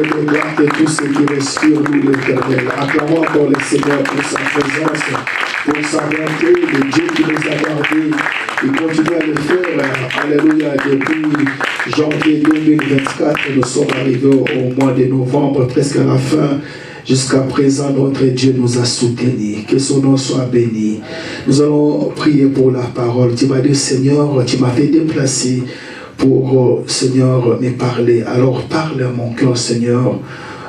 de gloire que tout ce qui respire nous l'Éternel. Acclamons encore le Seigneur pour sa présence, pour sa bonté, le Dieu qui nous a gardés. Il continue à le faire. Alléluia. Depuis janvier 2024, nous sommes arrivés au mois de novembre, presque à la fin. Jusqu'à présent, notre Dieu nous a soutenus. Que son nom soit béni. Nous allons prier pour la parole. Tu m'as dit, Seigneur, tu m'avais déplacé pour, Seigneur, me parler. Alors parle à mon cœur, Seigneur.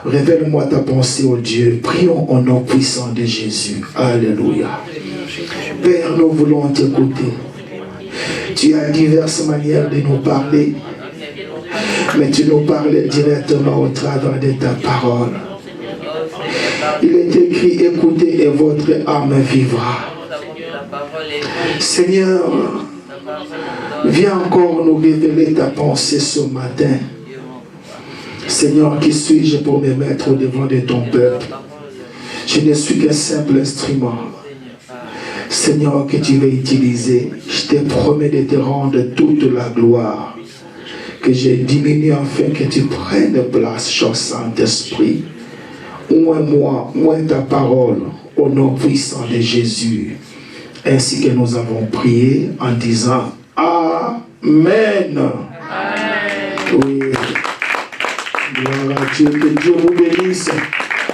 Révèle-moi ta pensée, oh Dieu. Prions au nom puissant de Jésus. Alléluia. Père, nous voulons t'écouter. Tu as diverses manières de nous parler, mais tu nous parles directement au travers de ta parole. Il est écrit, écoutez et votre âme vivra. Seigneur, viens encore nous révéler ta pensée ce matin. Seigneur, qui suis-je pour me mettre au devant de ton peuple? Je ne suis qu'un simple instrument. Seigneur, que tu veux utiliser, je te promets de te rendre toute la gloire. Que j'ai diminué afin que tu prennes place, cher Saint-Esprit. Moins moi, moins ta parole, au nom puissant de Jésus. Ainsi que nous avons prié en disant Amen. Amen. Oui. Gloire à Dieu. Que Dieu vous bénisse.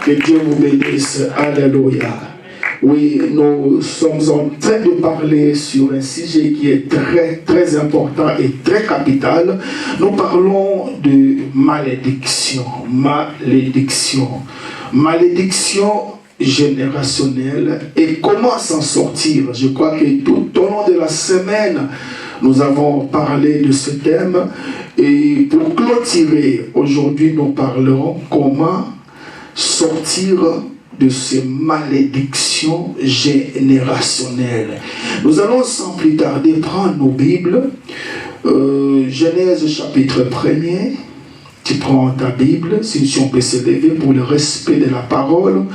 Que Dieu vous bénisse. Alléluia. Oui, nous sommes en train de parler sur un sujet qui est très, très important et très capital. Nous parlons de malédiction. Malédiction. Malédiction générationnelle et comment s'en sortir. Je crois que tout au long de la semaine, nous avons parlé de ce thème. Et pour clôturer, aujourd'hui, nous parlerons comment sortir de ces malédictions générationnelles. Nous allons sans plus tarder prendre nos Bibles. Genèse chapitre 1er. Tu prends ta Bible, si on peut se lever pour le respect de la parole.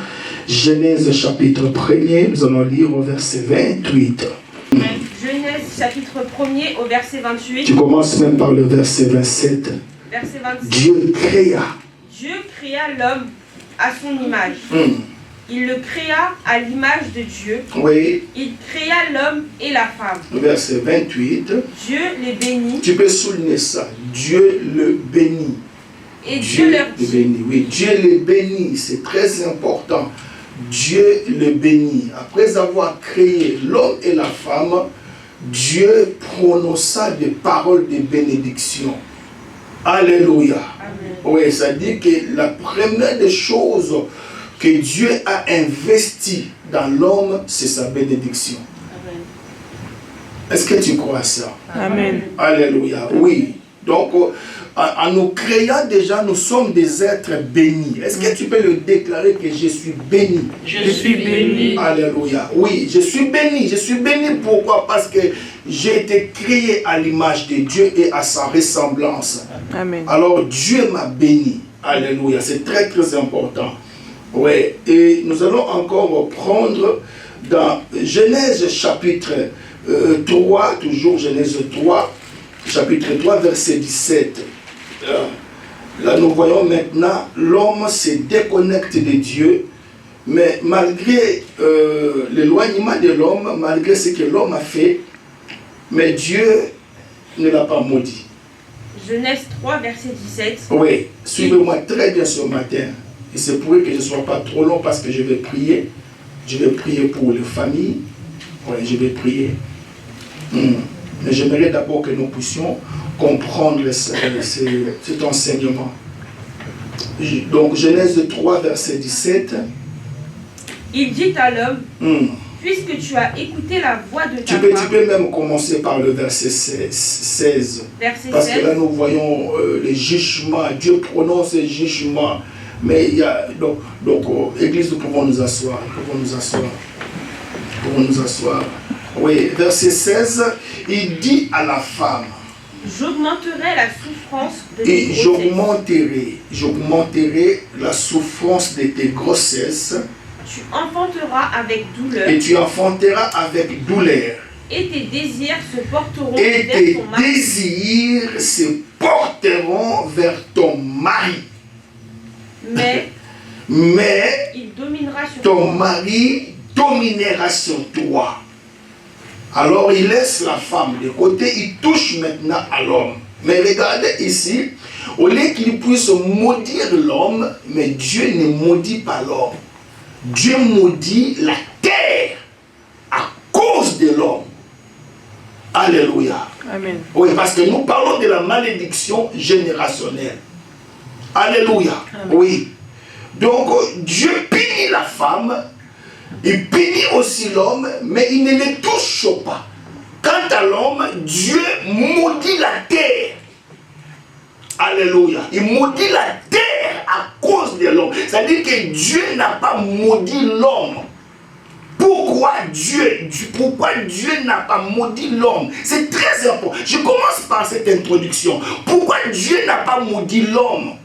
Genèse chapitre 1er, nous allons lire au verset 28. Genèse chapitre 1er au verset 28. Tu commences même par le verset 27. Verset 27. Dieu créa l'homme à son image. Il le créa à l'image de Dieu. Oui. Il créa l'homme et la femme. Verset 28. Dieu les bénit. Tu peux souligner ça. Dieu le bénit. Et Dieu leur dit. Bénit. Oui, Dieu les bénit. C'est très important. Dieu le bénit. Après avoir créé l'homme et la femme, Dieu prononça des paroles de bénédiction. Alléluia. Amen. Oui, ça dit que la première des choses que Dieu a investi dans l'homme, c'est sa bénédiction. Amen. Est-ce que tu crois ça? Amen. Alléluia. Oui. Donc, en nous créant déjà, nous sommes des êtres bénis. Est-ce que tu peux le déclarer que je suis béni? Je suis béni. Alléluia. Oui, je suis béni. Je suis béni pourquoi? Parce que j'ai été créé à l'image de Dieu et à sa ressemblance. Amen. Alors, Dieu m'a béni. Alléluia. C'est très, très important. Oui. Et nous allons encore prendre dans Genèse chapitre 3, toujours Genèse 3, chapitre 3, verset 17. Là, nous voyons maintenant l'homme se déconnecte de Dieu, mais malgré l'éloignement de l'homme, malgré ce que l'homme a fait, mais Dieu ne l'a pas maudit. Genèse 3, verset 17. Oui, suivez-moi très bien ce matin. Et c'est pour que je ne sois pas trop long parce que je vais prier. Je vais prier pour les familles. Oui, je vais prier. Mais j'aimerais d'abord que nous puissions comprendre cet enseignement. Donc, Genèse 3, verset 17. Il dit à l'homme, puisque tu as écouté la voix de ta femme. Tu peux même commencer par le verset 16. Parce que là, nous voyons les jugements. Dieu prononce les jugements. Mais il y a... Donc Église, nous pouvons nous asseoir. Oui, verset 16, il dit à la femme, j'augmenterai la souffrance de tes et grossesses. J'augmenterai la souffrance de tes grossesses. Tu enfanteras avec douleur. Et tu enfanteras avec douleur. Et tes désirs se porteront Et vers tes ton mari. désirs se porteront vers ton mari. Mais Mais il dominera sur ton toi. mari dominera sur toi. Alors il laisse la femme de côté, il touche maintenant à l'homme. Mais regardez ici, au lieu qu'il puisse maudire l'homme, mais Dieu ne maudit pas l'homme. Dieu maudit la terre à cause de l'homme. Alléluia. Amen. Oui, parce que nous parlons de la malédiction générationnelle. Alléluia. Amen. Oui. Donc Dieu punit la femme, il punit aussi l'homme, mais il ne le touche pas. Quant à l'homme, Dieu maudit la terre. Alléluia. Il maudit la terre à cause de l'homme. C'est-à-dire que Dieu n'a pas maudit l'homme. Pourquoi Dieu n'a pas maudit l'homme? C'est très important. Je commence par cette introduction. Pourquoi Dieu n'a pas maudit l'homme?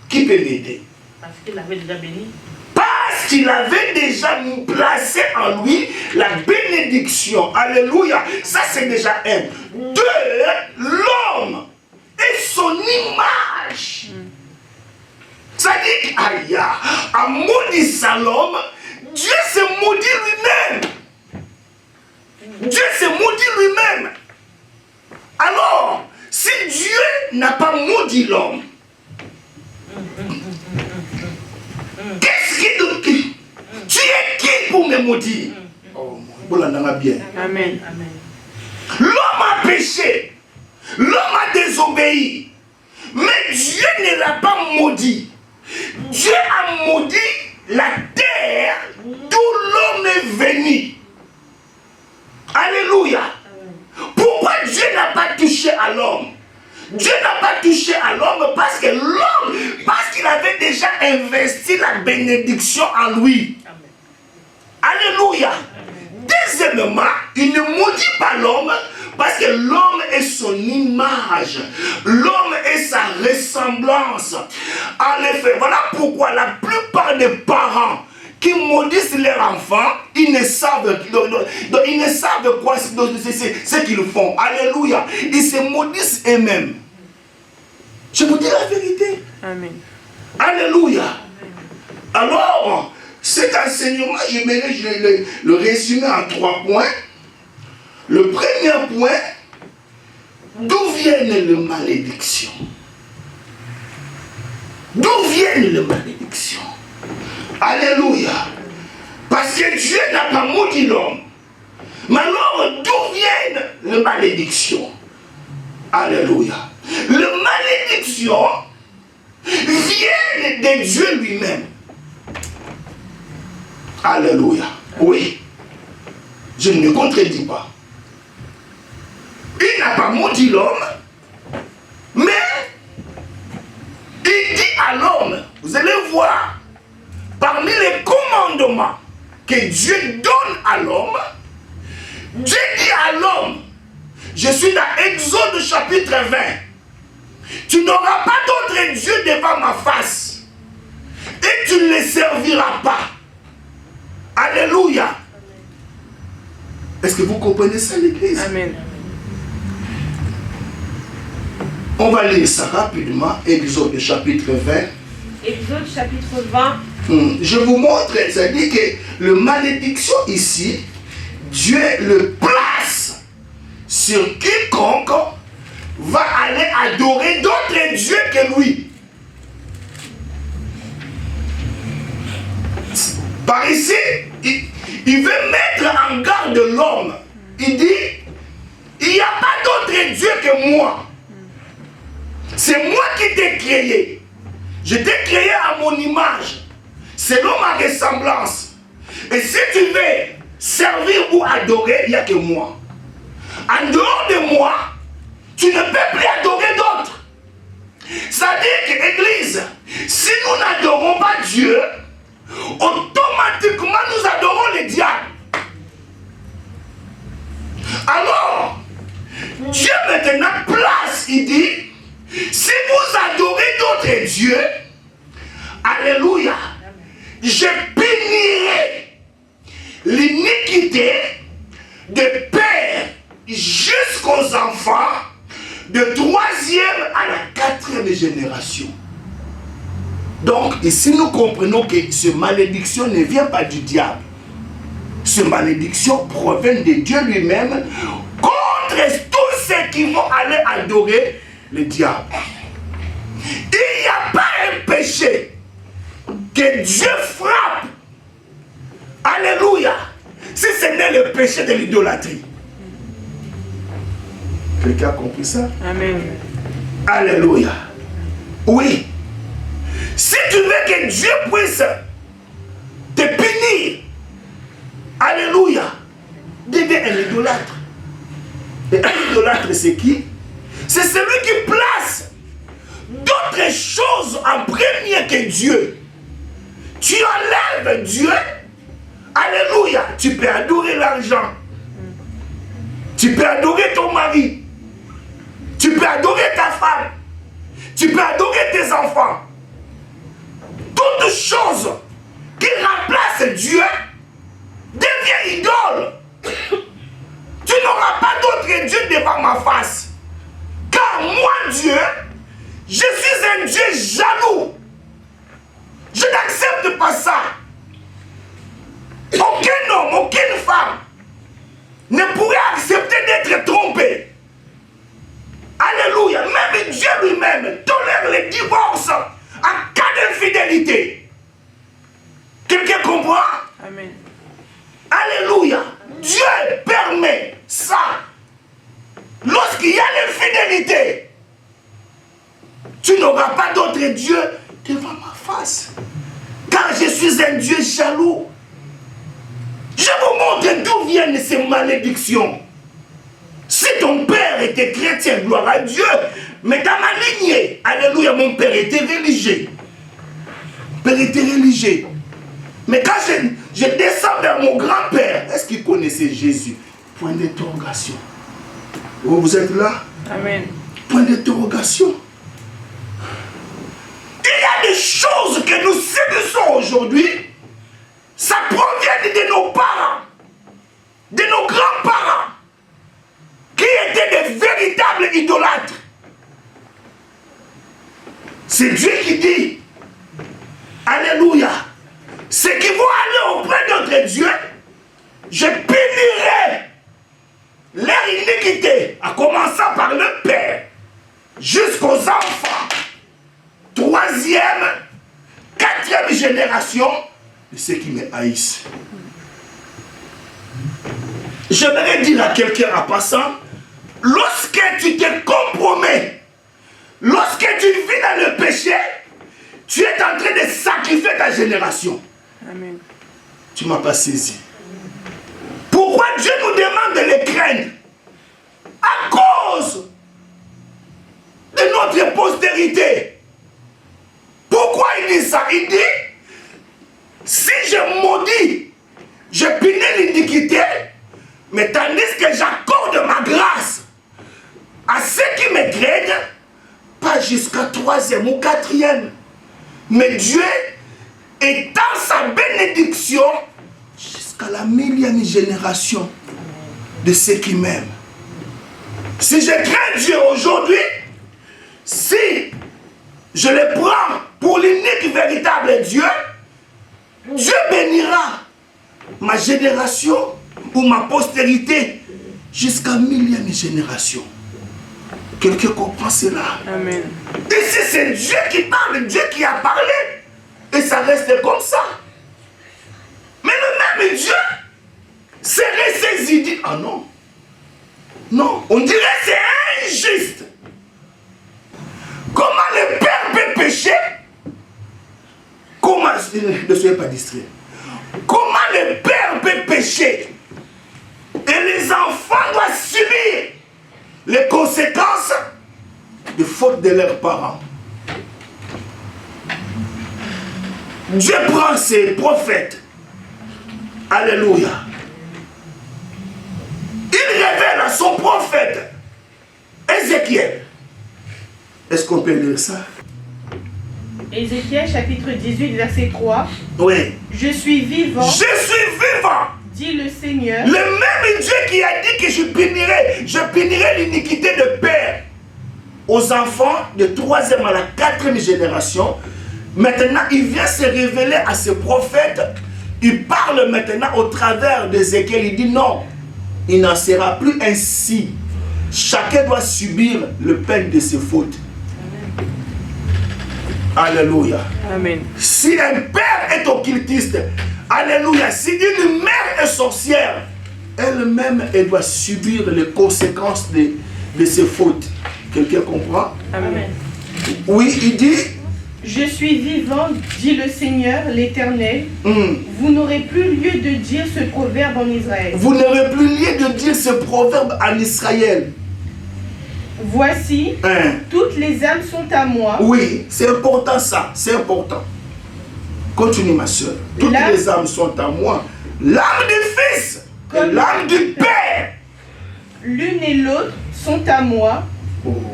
Qui peut m'aider? Parce qu'il avait déjà béni. Parce qu'il avait déjà placé en lui la bénédiction. Alléluia. Ça, c'est déjà un. Deux, l'homme et son image. C'est-à-dire, aïe, à maudissant l'homme, Dieu se maudit lui-même. Dieu se maudit lui-même. Alors, si Dieu n'a pas maudit l'homme, qu'est-ce qui tu es qui pour me maudire? Oh, bon, bien. Amen. Amen. L'homme a péché. L'homme a désobéi. Mais Dieu ne l'a pas maudit. Dieu a maudit la terre d'où l'homme est venu. Alléluia. Pourquoi Dieu n'a pas touché à l'homme? Dieu n'a pas touché à l'homme parce que l'homme, parce qu'il avait déjà investi la bénédiction en lui. Alléluia. Deuxièmement, il ne maudit pas l'homme parce que l'homme est son image. L'homme est sa ressemblance. En effet, voilà pourquoi la plupart des parents qui maudissent leurs enfants, ils ne savent quoi ce qu'ils font. Alléluia. Ils se maudissent eux-mêmes. Je vous dis la vérité. Amen. Alléluia. Alors, cet enseignement, j'aimerais le résumer en 3 points. Le premier point, d'où viennent les malédictions? D'où viennent les malédictions? Alléluia. Parce que Dieu n'a pas maudit l'homme. Mais alors, d'où viennent les malédictions? Alléluia. Les malédictions viennent de Dieu lui-même. Alléluia. Oui. Je ne me contredis pas. Il n'a pas maudit l'homme, mais il dit à l'homme, vous allez voir, parmi les commandements que Dieu donne à l'homme, Dieu dit à l'homme, je suis dans Exode chapitre 20, tu n'auras pas d'autre Dieu devant ma face, et tu ne les serviras pas. Alléluia. Est-ce que vous comprenez ça, l'église? Amen. On va lire ça rapidement, Exode chapitre 20. Exode chapitre 20. Je vous montre, c'est-à-dire que la malédiction ici, Dieu le place sur quiconque va aller adorer d'autres dieux que lui. Par ici, il veut mettre en garde l'homme. Il dit, il n'y a pas d'autre Dieu que moi. C'est moi qui t'ai créé. Je t'ai créé à mon image, selon ma ressemblance. Et si tu veux servir ou adorer, il n'y a que moi. En dehors de moi, tu ne peux plus adorer d'autres. C'est-à-dire que l'Église, si nous n'adorons pas Dieu, automatiquement nous adorons les diables. Alors, Dieu maintenant place, il dit, si vous adorez d'autres dieux, alléluia, je punirai l'iniquité de père jusqu'aux enfants, de 3e à la 4e génération. Donc, ici, nous comprenons que cette malédiction ne vient pas du diable. Cette malédiction provient de Dieu lui-même contre tous ceux qui vont aller adorer le diable. Il n'y a pas un péché que Dieu frappe. Alléluia. Si ce n'est le péché de l'idolâtrie. Quelqu'un a compris ça? Amen. Alléluia. Oui. Si tu veux que Dieu puisse te punir, alléluia, deviens un idolâtre. Et un idolâtre, c'est qui? C'est celui qui place d'autres choses en premier que Dieu. Tu enlèves Dieu, alléluia, tu peux adorer l'argent. Tu peux adorer ton mari. Tu peux adorer ta femme. Tu peux adorer tes enfants. Toutes choses qui remplacent Dieu deviennent idoles. Tu n'auras pas d'autre Dieu devant ma face. Car moi, Dieu, je suis un Dieu jaloux. Je n'accepte pas ça. Aucun homme, aucune femme ne pourrait accepter d'être trompé. Alléluia. Même Dieu lui-même tolère les divorces en cas d'infidélité. Quelqu'un comprend? Amen. Alléluia. Dieu permet ça. Lorsqu'il y a l'infidélité, tu n'auras pas d'autre Dieu devant ma face. Car je suis un Dieu jaloux. Je vous montre d'où viennent ces malédictions. Si ton père était chrétien, gloire à Dieu, mais dans ma lignée, alléluia, mon père était religieux. Mon père était religieux. Mais quand je descends vers mon grand-père, est-ce qu'il connaissait Jésus? Point d'interrogation. Vous êtes là? Amen. Point d'interrogation. Il y a des choses que nous subissons aujourd'hui. Ça provient de nos parents, de nos grands-parents, qui étaient des véritables idolâtres. C'est Dieu qui dit, alléluia, ceux qui vont aller auprès d'autres dieux, je punirai leur iniquité, en commençant par le père, jusqu'aux enfants, 3e, 4e génération, de ceux qui me haïssent. J'aimerais dire à quelqu'un en passant, lorsque tu te compromets, lorsque tu vis dans le péché, tu es en train de sacrifier ta génération. Amen. Tu ne m'as pas saisi. Pourquoi Dieu nous demande de les craindre? À cause de notre postérité. Pourquoi il dit ça? Il dit, si je maudis, je punis l'iniquité, mais tandis que j'accorde ma grâce à ceux qui me craignent, pas jusqu'à 3e ou 4e. Mais Dieu étend sa bénédiction jusqu'à la 1000e génération de ceux qui m'aiment. Si je crains Dieu aujourd'hui, si je le prends pour l'unique véritable Dieu, Dieu bénira ma génération ou ma postérité jusqu'à 1000e génération. Quelqu'un comprend cela? Amen. Ici, c'est Dieu qui parle, Dieu qui a parlé. Et ça reste comme ça. Mais le même Dieu s'est ressaisi, dit, ah non. Non, on dirait que c'est injuste. Comment le père peut pécher? Comment, ne soyez pas distrait. Comment le père peut pécher? Et les enfants doivent subir les conséquences de faute de leurs parents. Dieu prend ses prophètes. Alléluia. Il révèle à son prophète Ézéchiel. Est-ce qu'on peut lire ça? Ézéchiel chapitre 18 verset 3. Oui. Je suis vivant, Je suis vivant. dit le Seigneur, Le même Dieu qui a dit que je punirai l'iniquité de père aux enfants de 3e à la 4e génération, Maintenant, il vient se révéler à ses prophètes. Il parle maintenant au travers d'Ézéchiel. Il dit non, il n'en sera plus ainsi. Chacun doit subir le peine de ses fautes. Alléluia. Amen. Si un père est occultiste, alléluia, si une mère est sorcière, elle-même, elle doit subir les conséquences de ses fautes. Quelqu'un comprend? Amen. Oui, il dit... Je suis vivant, dit le Seigneur, l'Éternel. Vous n'aurez plus lieu de dire ce proverbe en Israël. Vous n'aurez plus lieu de dire ce proverbe en Israël. Voici, toutes les âmes sont à moi. Oui, c'est important ça, c'est important. Continue ma soeur. Toutes les âmes sont à moi. L'âme du Fils et l'âme du Père. L'une et l'autre sont à moi.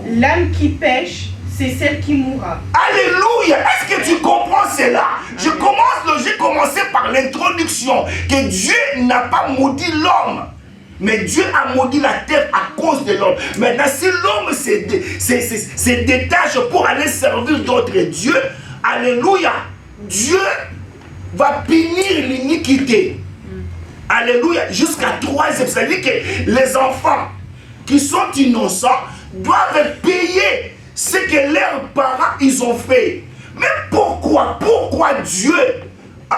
L'âme qui pêche, c'est celle qui mourra. Alléluia. Est-ce que tu comprends cela? J'ai commencé par l'introduction que Dieu n'a pas maudit l'homme. Mais Dieu a maudit la terre à cause de l'homme. Maintenant, si l'homme se détache pour aller servir d'autres dieux, alléluia, Dieu va punir l'iniquité. Alléluia, jusqu'à 3e. C'est-à-dire que les enfants qui sont innocents doivent payer ce que leurs parents ils ont fait. Mais pourquoi Dieu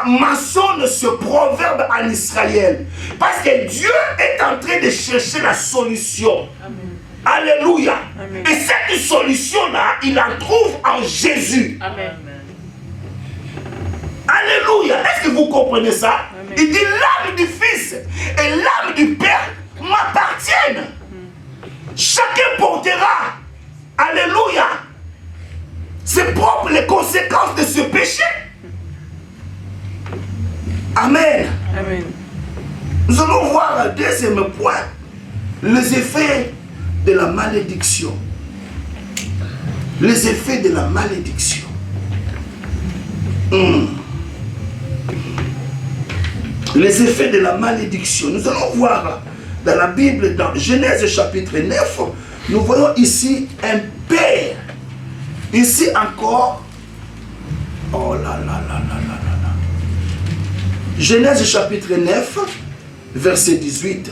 mentionne ce proverbe en Israël? Parce que Dieu est en train de chercher la solution. Amen. Alléluia. Amen. Et cette solution-là, il la trouve en Jésus. Amen. Alléluia. Est-ce que vous comprenez ça? Amen. Il dit l'âme du Fils et l'âme du Père m'appartiennent. Chacun portera, alléluia, ses propres les conséquences de ce péché. Amen. Amen. Nous allons voir un deuxième point, les effets de la malédiction. Les effets de la malédiction. Les effets de la malédiction. Nous allons voir dans la Bible, dans Genèse chapitre 9, nous voyons ici un père. Ici encore, oh là là là là là là là. Genèse chapitre 9, verset 18.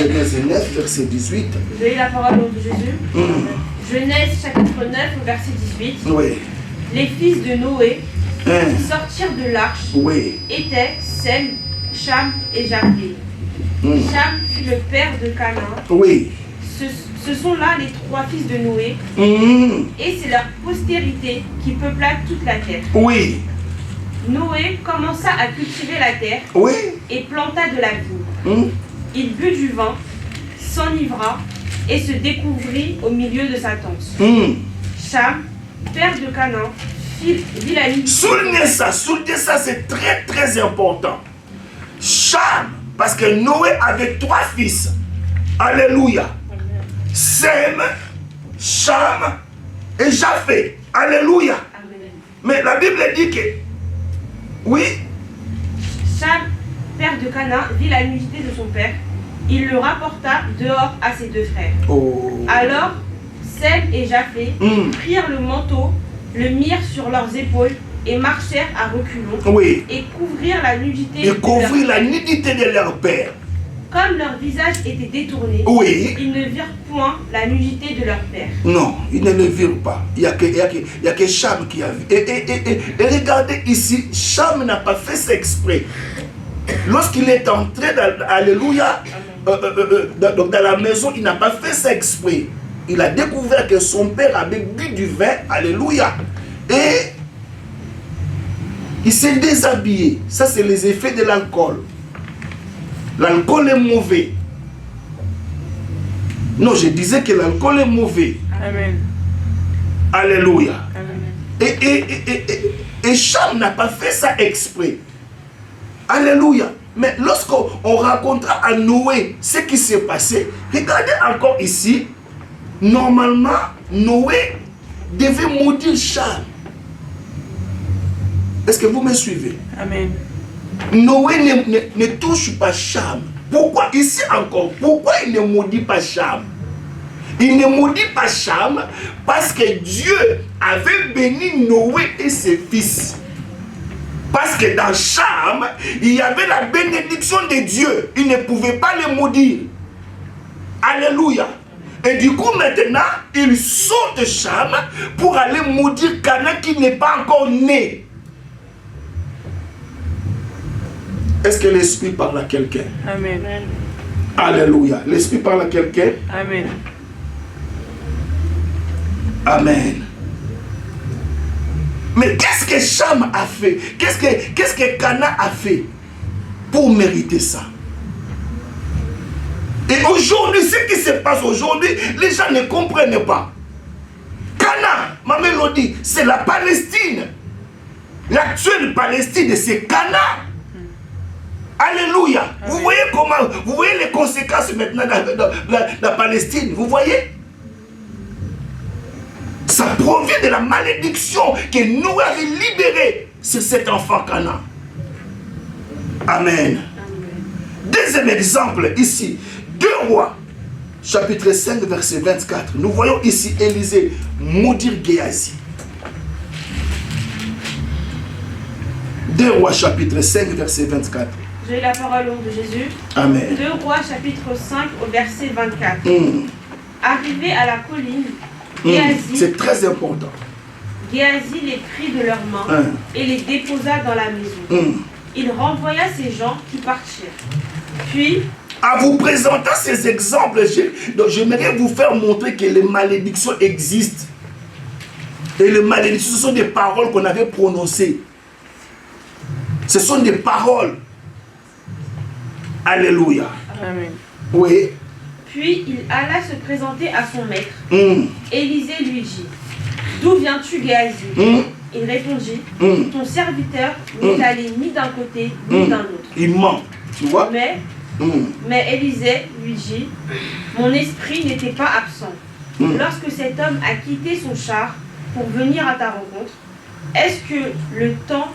Genèse 9, verset 18. Vous avez la parole de Jésus. Genèse chapitre 9, verset 18. Oui. Les fils de Noé qui sortirent de l'arche étaient Sem, Cham et Japheth. Cham fut le père de Canaan. Oui. Ce sont là les 3 fils de Noé. Et c'est leur postérité qui peupla toute la terre. Oui. Noé commença à cultiver la terre et planta de la vigne. Il but du vin, s'enivra et se découvrit au milieu de sa tente. Cham, père de Canaan, vit la nuit. Soulignez ça, c'est très très important. Cham, parce que Noé avait 3 fils. Alléluia. Sem, Cham et Japheth. Alléluia. Amen. Mais la Bible dit que, oui. Cham, père de Canaan, vit la nudité de son père. Il le rapporta dehors à ses 2 frères. Alors, Sem et Japheth prirent le manteau, le mirent sur leurs épaules et marchèrent à reculons et couvrirent la nudité de leur père. Comme leur visage était détourné, ils ne virent point la nudité de leur père. Non, ils ne le virent pas. Il n'y a que Cham qui a vu. Et regardez ici, Cham n'a pas fait ça exprès. Lorsqu'il est entré dans, alléluia, dans la maison, il n'a pas fait ça exprès. Il a découvert que son père avait bu du vin, alléluia. Et il s'est déshabillé. Ça, c'est les effets de l'alcool. L'alcool est mauvais. Non, je disais que l'alcool est mauvais. Amen. Alléluia. Amen. Et Cham n'a pas fait ça exprès. Alléluia. Mais lorsqu'on racontera à Noé ce qui s'est passé, regardez encore ici. Normalement, Noé devait maudire Cham. Est-ce que vous me suivez? Amen. Noé ne touche pas Cham. Pourquoi ici encore? Pourquoi il ne maudit pas Cham? Il ne maudit pas Cham parce que Dieu avait béni Noé et ses fils. Parce que dans Cham, il y avait la bénédiction de Dieu. Il ne pouvait pas les maudire. Alléluia. Et du coup, maintenant, il saute Cham pour aller maudire Canaan qui n'est pas encore né. Est-ce que l'Esprit parle à quelqu'un? Amen. Alléluia. L'Esprit parle à quelqu'un? Amen. Amen. Mais qu'est-ce que Cham a fait? Qu'est-ce que Canaan a fait pour mériter ça? Et aujourd'hui, ce qui se passe aujourd'hui, les gens ne comprennent pas. Canaan, ma mélodie, c'est la Palestine. L'actuelle Palestine, c'est Canaan. Alléluia. Vous voyez comment, vous voyez les conséquences maintenant dans la Palestine. Vous voyez? Ça provient de la malédiction que nous avons libérée sur cet enfant Canaan. Amen. Deuxième exemple ici. 2 Rois, chapitre 5, verset 24. Nous voyons ici Élisée maudire Géasi. 2 Rois, chapitre 5, verset 24. J'ai la parole au nom de Jésus. Amen. 2 Rois, chapitre 5, au verset 24. Arrivé à la colline, Géasi, c'est très important. Géasi les prit de leurs mains et les déposa dans la maison. Il renvoya ces gens qui partirent. Puis, en vous présentant ces exemples, j'aimerais vous faire montrer que les malédictions existent. Et les malédictions, ce sont des paroles qu'on avait prononcées. Ce sont des paroles. Alléluia. Amen. Oui. Puis il alla se présenter à son maître. Élisée lui dit: D'où viens-tu, Géasi? Il répondit: Ton serviteur n'est allé ni d'un côté ni d'un autre. Il ment, tu vois. Mais Élisée lui dit: Mon esprit n'était pas absent. Lorsque cet homme a quitté son char pour venir à ta rencontre, est-ce que le temps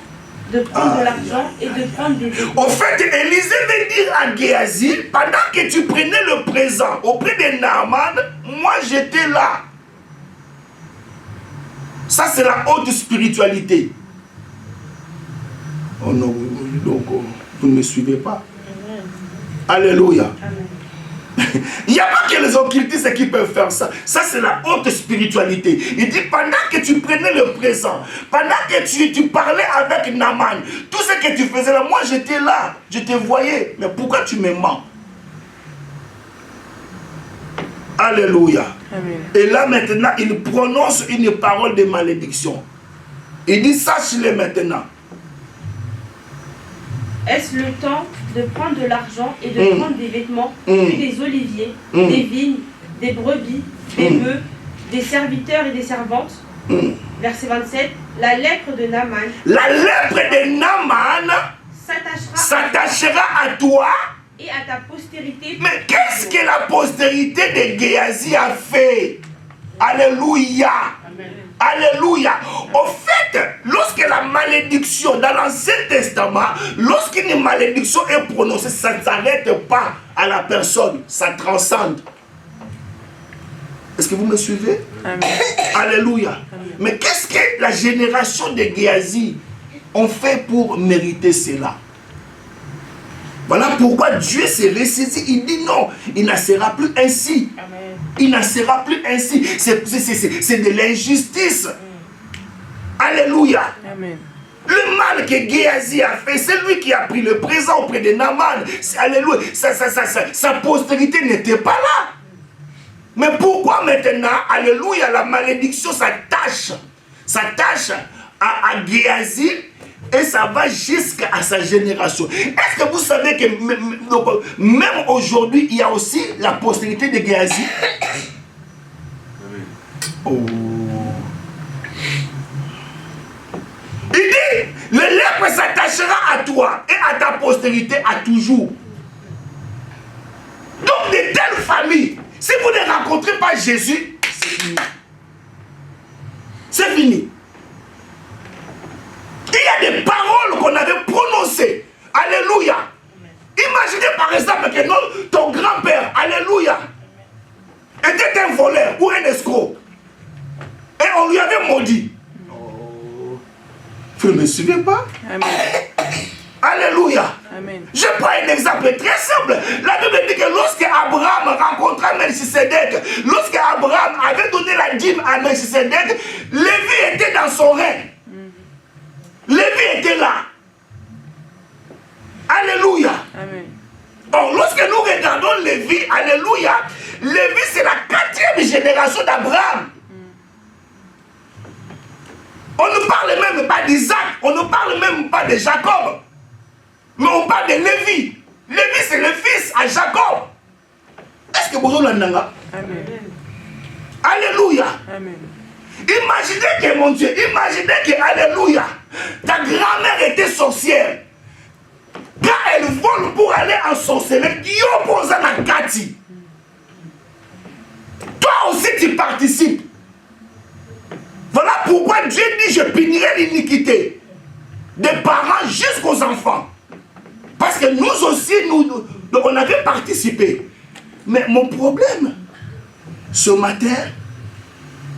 de prendre de l'argent et de prendre des vêtements? En fait, Élisée veut dire à Géasi, pendant que tu prenais le présent auprès de Naaman, moi j'étais là. Ça c'est la haute spiritualité. Oh non, donc vous ne me suivez pas. Alléluia. Il n'y a pas que les occultistes qui peuvent faire ça. Ça, c'est la haute spiritualité. Il dit, pendant que tu prenais le présent, pendant que tu parlais avec Naaman, tout ce que tu faisais là, moi j'étais là, je te voyais. Mais pourquoi tu me mens? Alléluia. Amen. Et là maintenant, il prononce une parole de malédiction. Il dit, sache-le maintenant. Est-ce le temps de prendre de l'argent et de prendre des vêtements, puis des oliviers, des vignes, des brebis, des bœufs, des serviteurs et des servantes? Verset 27. La lèpre de Naaman. La lèpre de Naaman s'attachera à toi et à ta postérité. Mais qu'est-ce que la postérité de Géasi a fait? Alléluia. Amen. Alléluia. Au fait, lorsque la malédiction dans l'Ancien Testament, lorsqu'une malédiction est prononcée, ça ne s'arrête pas à la personne, ça transcende. Est-ce que vous me suivez? Amen. Alléluia. Amen. Mais qu'est-ce que la génération de Géasi ont fait pour mériter cela? Voilà pourquoi Dieu s'est ressaisi. Il dit non, il n'en sera plus ainsi. Amen. Il n'en sera plus ainsi. C'est de l'injustice. Alléluia. Amen. Le mal que Géasi a fait, c'est lui qui a pris le présent auprès de Naaman. Alléluia. Sa postérité n'était pas là. Mais pourquoi maintenant, alléluia, la malédiction s'attache à Géasi et ça va jusqu'à sa génération. Est-ce que vous savez que même aujourd'hui, il y a aussi la postérité de Géasi? Oh. Il dit, le lèpre s'attachera à toi et à ta postérité à toujours. Donc de telles familles, si vous ne rencontrez pas Jésus, c'est fini. C'est fini. Il y a des paroles qu'on avait prononcées. Alléluia. Imaginez par exemple que ton grand-père, alléluia, était un voleur. me suivez pas? Amen. Alléluia. Amen. Je prends un exemple très simple. La Bible dit que lorsque Abraham rencontra Melchisedec, lorsque Abraham avait donné la dîme à Melchisedec, Lévi était dans son règne. Lévi était là. Alléluia. Amen. Or, lorsque nous regardons Lévi, alléluia, Lévi c'est la 4e génération d'Abraham. On ne parle même pas d'Isaac, on ne parle même pas de Jacob. Mais on parle de Lévi. Lévi c'est le fils à Jacob. Est-ce que vous avez Amen. Alléluia. Amen. Imaginez que mon Dieu, imaginez que, alléluia, ta grand-mère était sorcière. Quand elle vole pour aller en sorcellerie, Dieu pose la Kati. Toi aussi tu participes. Voilà pourquoi Dieu dit je punirai l'iniquité des parents jusqu'aux enfants. Parce que nous aussi, on avait participé. Mais mon problème, ce matin,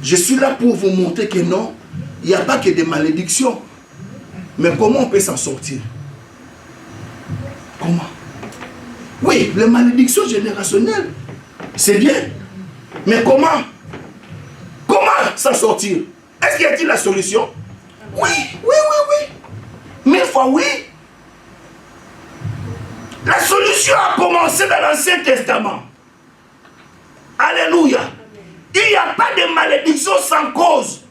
je suis là pour vous montrer que non, il n'y a pas que des malédictions. Mais comment on peut s'en sortir? Comment? Oui, les malédictions générationnelles, c'est bien. Mais comment? Comment s'en sortir? Est-ce qu'il y a-t-il la solution? Oui, oui, oui, oui. 1000 fois oui. La solution a commencé dans l'Ancien Testament. Alléluia. Il n'y a pas de malédiction sans cause.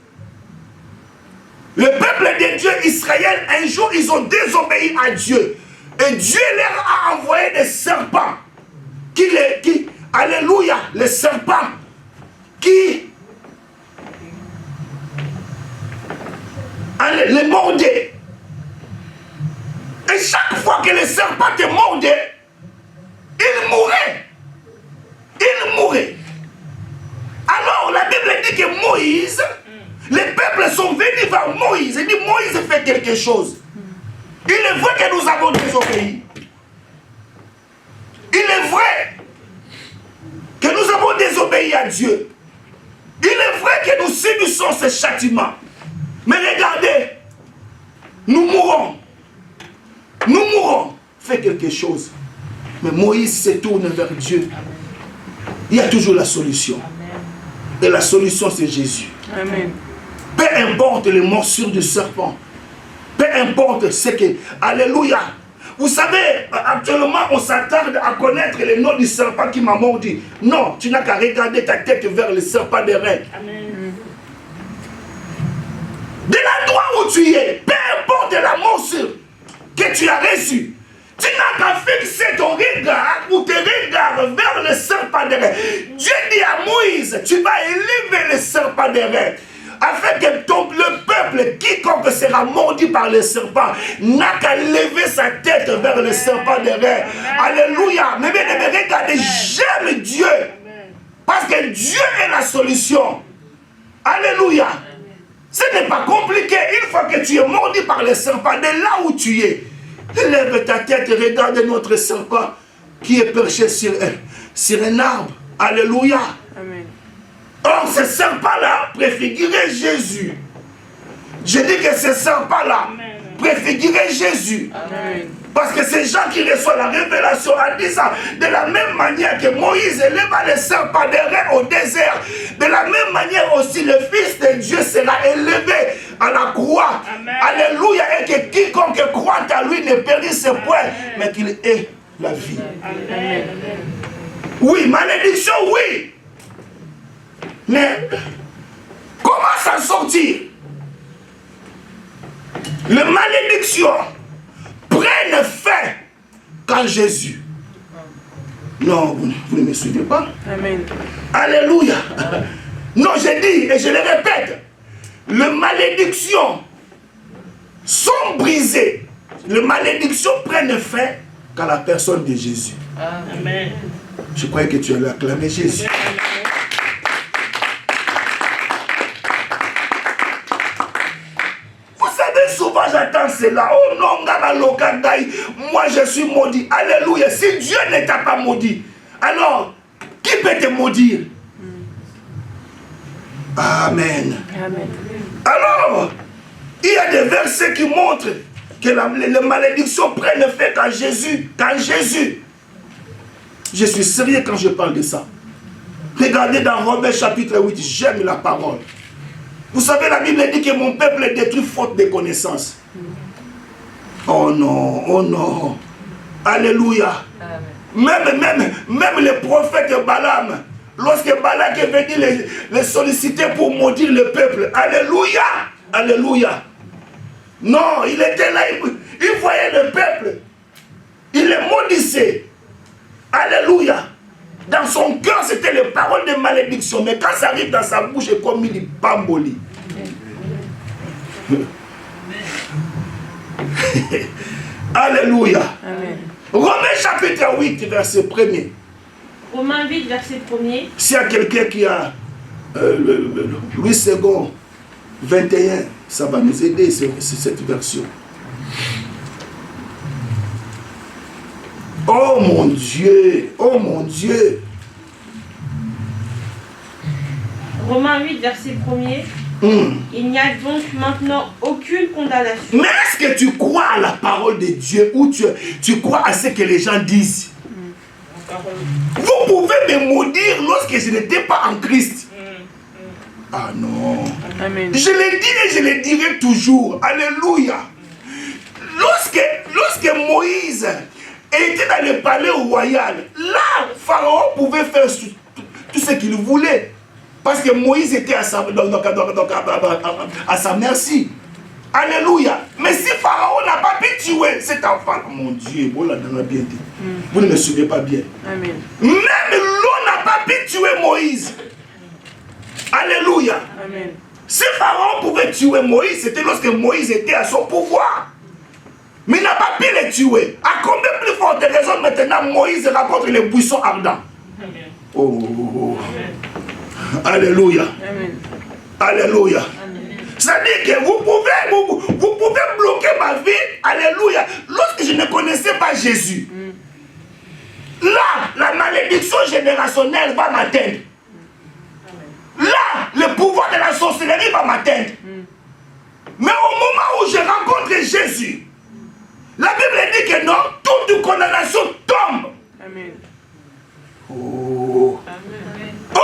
Le peuple de Dieu, Israël, un jour, ils ont désobéi à Dieu. Et Dieu leur a envoyé des serpents. Alléluia, les serpents qui les mordaient. Et chaque fois que les serpents te mordaient, ils mouraient. Ils mouraient. Alors la Bible dit que Moïse, les peuples sont venus vers Moïse. Il dit Moïse fait quelque chose. Il est vrai que nous avons désobéi. Il est vrai que nous avons désobéi à Dieu. Il est vrai que nous subissons ce châtiment. Mais regardez, nous mourrons. Nous mourrons. Fais quelque chose. Mais Moïse se tourne vers Dieu. Il y a toujours la solution. Et la solution, c'est Jésus. Amen. Peu importe les morsures du serpent. Peu importe ce que... Alléluia. Vous savez, actuellement, on s'attarde à connaître le nom du serpent qui m'a mordu. Non, tu n'as qu'à regarder ta tête vers le serpent des reins. Amen. De l'endroit où tu es, peu importe la morsure que tu as reçue, tu n'as qu'à fixer ton regard ou tes regards vers le serpent des reins. Dieu dit à Moïse, tu vas élever le serpent des reins, afin que le peuple, quiconque sera mordu par le serpent, n'a qu'à lever sa tête vers le serpent des reins. Alléluia. Mais bien, regardez, j'aime Dieu. Parce que Dieu est la solution. Alléluia. Ce n'est pas compliqué. Une fois que tu es mordu par le serpent, de là où tu es, lève ta tête et regarde notre serpent qui est perché sur un arbre. Alléluia. Amen. Or, ce serpent-là préfigurait Jésus. Je dis que ce serpent-là préfigurait Jésus. Amen. Parce que c'est Jean qui reçoit la révélation en disant, de la même manière que Moïse éleva le serpent des reins au désert, de la même manière aussi le Fils de Dieu sera élevé à la croix. Amen. Alléluia. Et que quiconque croit à lui ne périsse point, mais qu'il ait la vie. Amen. Oui, malédiction, oui. Mais comment s'en sortir? Les malédictions prennent fin quand Jésus. Non, vous ne me suivez pas. Amen. Alléluia. Non, je dis et je le répète, les malédictions sont brisées. Les malédictions prennent fin quand la personne de Jésus. Amen. Je croyais que tu allais acclamer Jésus. Souvent j'attends cela. Oh non, moi je suis maudit. Alléluia. Si Dieu ne t'a pas maudit, alors qui peut te maudire? Amen. Amen. Alors, Il y a des versets qui montrent que les malédictions prennent effet quand Jésus. Je suis sérieux quand je parle de ça. Regardez dans Romains chapitre 8, j'aime la parole. Vous savez, la Bible dit que mon peuple est détruit faute de connaissances. Oh non, oh non. Alléluia. Même les prophètes Balaam, lorsque Balak est venu les solliciter pour maudire le peuple. Alléluia. Alléluia. Non, il était là, il voyait le peuple. Il les maudissait. Alléluia. Dans son cœur, c'était les paroles de malédiction. Mais quand ça arrive dans sa bouche, c'est comme il bamboli. Alléluia. Amen. Romains chapitre 8, verset 1er. Romains 8, verset 1er. S'il y a quelqu'un qui a Louis II, 21, ça va nous aider, cette version. Oh mon Dieu, oh mon Dieu. Romains 8, verset 1er. Il n'y a donc maintenant aucune condamnation. Mais est-ce que tu crois à la parole de Dieu ou tu crois à ce que les gens disent? Vous pouvez me maudire lorsque je n'étais pas en Christ. Ah non. Amen. Je le dis et je le dirai toujours. Alléluia. Lorsque Moïse était dans le palais royal, là, Pharaon pouvait faire tout ce qu'il voulait. Parce que Moïse était à sa merci. Alléluia. Mais si Pharaon n'a pas pu tuer cet enfant, mon Dieu, vous ne me suivez pas bien. Amen. Même l'eau n'a pas pu tuer Moïse. Alléluia. Amen. Si Pharaon pouvait tuer Moïse, c'était lorsque Moïse était à son pouvoir. Mais il n'a pas pu le tuer. À combien plus forte raison maintenant Moïse rencontre les buissons ardents? Oh. Alléluia. Amen. Alléluia. C'est-à-dire que vous pouvez bloquer ma vie. Alléluia. Lorsque je ne connaissais pas Jésus, là, la malédiction générationnelle va m'atteindre. Là, le pouvoir de la sorcellerie va m'atteindre. Mais au moment où je rencontre Jésus, la Bible dit que non, toute condamnation tombe. Amen. Oh. Amen. Oh.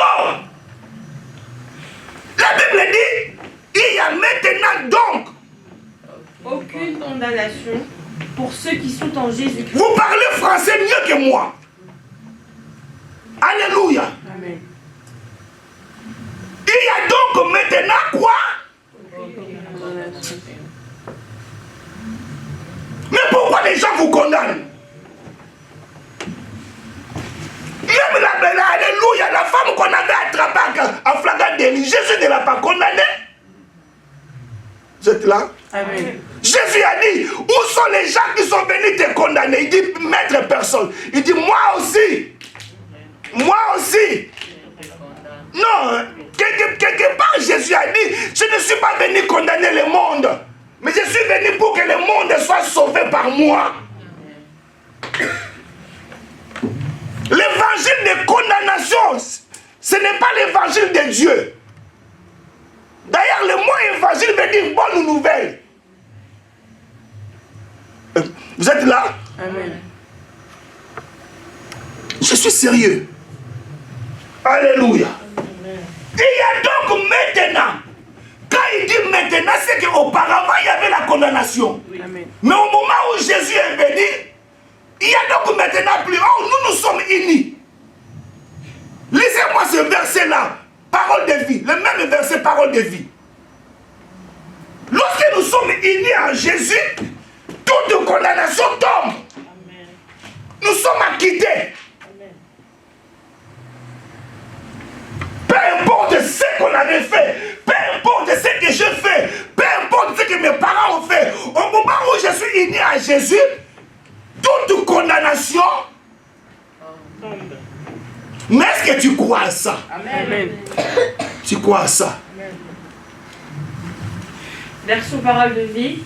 La Bible dit, il y a maintenant donc aucune condamnation pour ceux qui sont en Jésus-Christ. Vous parlez français mieux que moi. Alléluia. Amen. Il y a donc maintenant quoi? Mais pourquoi les gens vous condamnent? Même alléluia, la femme qu'on avait attrapée en flagrant délit, Jésus ne l'a pas condamnée. Vous êtes là? Amen. Jésus a dit, où sont les gens qui sont venus te condamner? Il dit, maître personne. Il dit, moi aussi. Moi aussi. Non, quelque part Jésus a dit, je ne suis pas venu condamner le monde, mais je suis venu pour que le monde soit sauvé par moi. L'évangile de condamnation, ce n'est pas l'évangile de Dieu. D'ailleurs, le mot évangile veut dire bonne nouvelle. Vous êtes là? Amen. Je suis sérieux. Alléluia. Amen. Il y a donc maintenant, quand il dit maintenant, c'est qu'auparavant il y avait la condamnation. Oui. Amen. Mais au moment où Jésus est venu, il y a donc maintenant plus. Oh, nous sommes unis. Lisez-moi ce verset-là, parole de vie, le même verset, parole de vie. Lorsque nous sommes unis en Jésus, toute condamnation tombe. Amen. Nous sommes acquittés. Amen. Peu importe ce qu'on avait fait, peu importe ce que je fais, peu importe ce que mes parents ont fait, au moment où je suis uni à Jésus, toute condamnation tombe. Mais est-ce que tu crois à ça? Amen. Tu crois à ça? Amen. Version parole de vie.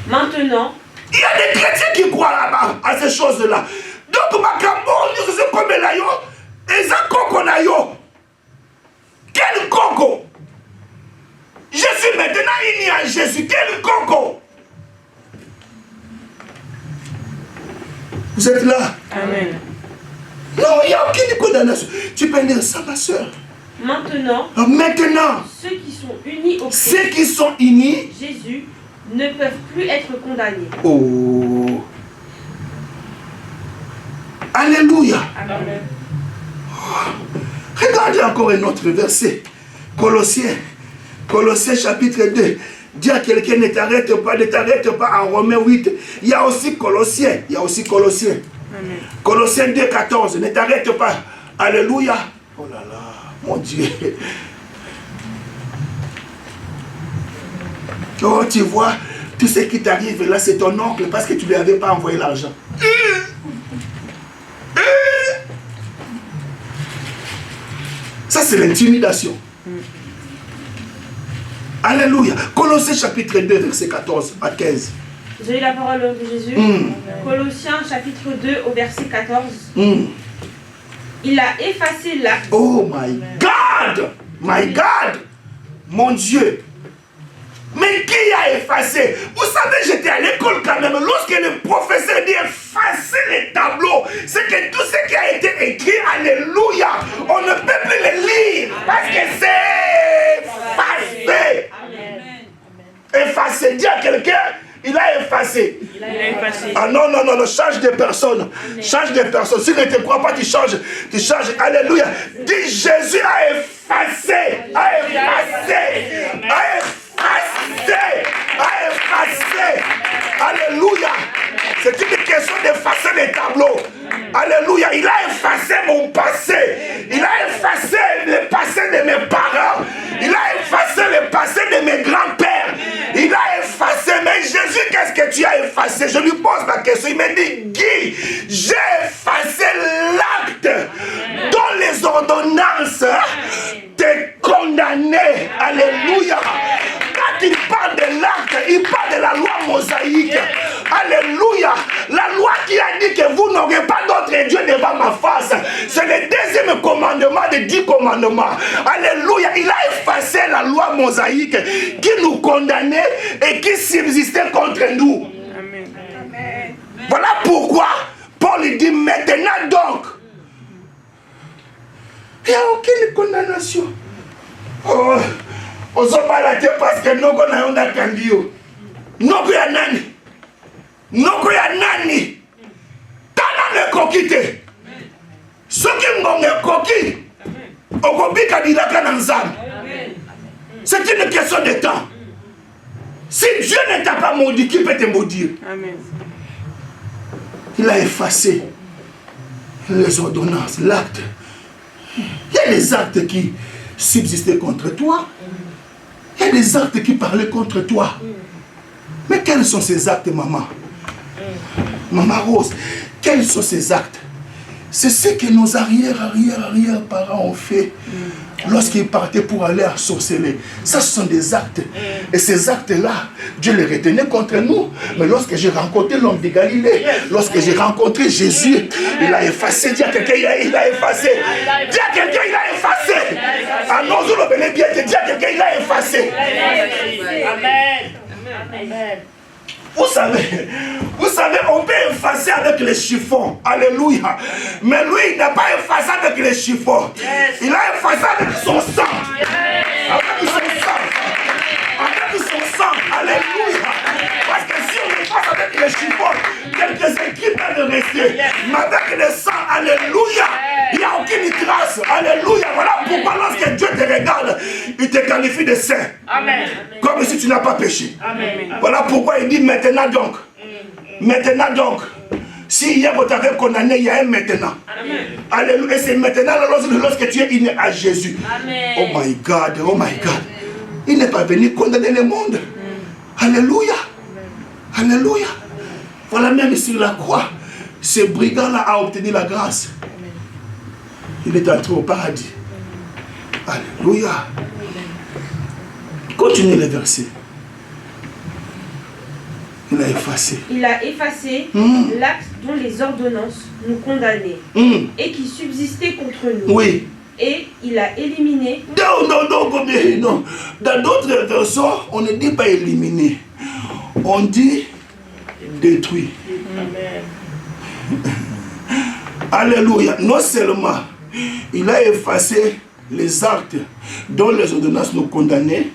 Maintenant, il y a des chrétiens qui croient à ces choses-là. Donc, nous sommes comme l'ayo, et ça coco nayo. Quel coco? Je suis maintenant uni à Jésus. Vous êtes là? Amen. Non, il n'y a aucune condamnation. Tu peux dire ça, ma soeur. Maintenant, Ceux qui sont unis, Jésus, ne peuvent plus être condamnés. Oh. Alléluia. Amen. Regardez encore un autre verset. Colossiens chapitre 2. Dis à quelqu'un, ne t'arrête pas en Romains 8. Il y a aussi Colossiens. Amen. Colossiens 2, 14. Ne t'arrête pas. Alléluia. Oh là là, mon Dieu. Oh, tu vois, tout ce qui t'arrive là, c'est ton oncle parce que tu ne lui avais pas envoyé l'argent. Ça, c'est l'intimidation. Alléluia. Colossiens chapitre 2, verset 14 à 15. J'ai eu la parole de Jésus. Colossiens chapitre 2 au verset 14. Il a effacé l'acte. Oh my God! My God! Mon Dieu! Mais qui a effacé? Vous savez, j'étais à l'école quand même. Lorsque le professeur dit effacer les tableaux, c'est que tout ce qui a été écrit, alléluia, on ne peut plus le lire parce que c'est effacé. Effacer, dis à quelqu'un, il a effacé. Ah non, change de personne. Amen. Change de personne. Si tu ne te crois pas, tu changes. Alléluia. Dis Jésus a effacé. Alléluia. C'est une question d'effacer les tableaux. Alléluia. Il a effacé mon passé. Il a effacé le passé de mes parents. Il a effacé le passé de mes grands-pères. Il a effacé. Mais Jésus, qu'est-ce que tu as effacé? Je lui pose la question. Il me dit, Guy, j'ai effacé l'acte dont les ordonnances te condamnaient. Alléluia. Quand il parle de l'acte, il parle de la loi mosaïque. Alléluia. La loi qui a dit que vous n'aurez pas d'autre Dieu devant ma face. C'est le deuxième commandement des 10 commandements. Alléluia. Il a effacé la loi mosaïque qui nous condamnait et qui subsistait contre nous. Amen. Voilà pourquoi Paul dit maintenant donc. Il n'y a aucune condamnation. Oh. On se parle parce que nous avons un candidat. Nous avons nani. Nous avons nani. Quand on est coquité, ceux qui ont coquille, on peut candidat dans l'âme. C'est une question de temps. Si Dieu ne t'a pas maudit, qui peut te maudire? Amen. Il a effacé les ordonnances, l'acte. Il y a des actes qui subsistaient contre toi. Il y a des actes qui parlaient contre toi. Mais quels sont ces actes, maman? Maman Rose, quels sont ces actes? C'est ce que nos arrière-parents ont fait lorsqu'ils partaient pour aller à sorceler. Ça, ce sont des actes. Et ces actes-là, Dieu les retenait contre nous. Mais lorsque j'ai rencontré l'homme de Galilée, lorsque j'ai rencontré Jésus, il a effacé. Dis à quelqu'un, il a effacé. Dis à quelqu'un, il a effacé. Ah non, je le connais bien. Dis à quelqu'un, il a effacé. Amen. Amen. Vous savez, on peut effacer avec les chiffons. Alléluia. Mais lui, il n'a pas effacé avec les chiffons. Il a effacé avec son sang. Avec son sang. Avec son sang. Alléluia. Parce que si on efface avec les chiffons, quelques équipes peuvent rester. Mais avec le sang, alléluia, il n'y a aucune trace. Alléluia. Voilà pourquoi lorsque Dieu te regarde, il te qualifie de saint. Amen. Comme si tu n'as pas péché. Amen. Voilà pourquoi il dit maintenant donc. Maintenant donc. Si hier vous t'avez condamné, il y a un maintenant. Amen. Alléluia. Et c'est maintenant lorsque tu es inné à Jésus. Amen. Oh my God, oh my God. Il n'est pas venu condamner le monde. Alléluia. Alléluia. Voilà, même sur la croix, ce brigand-là a obtenu la grâce. Il est entré au paradis. Alléluia. Continuez les versets. Il a effacé. Il a effacé l'acte dont les ordonnances nous condamnaient et qui subsistait contre nous. Oui. Et il a éliminé. Non. Dans d'autres versions, on ne dit pas éliminer. On dit détruit. Amen. Alléluia. Non seulement il a effacé les actes dont les ordonnances nous condamnaient,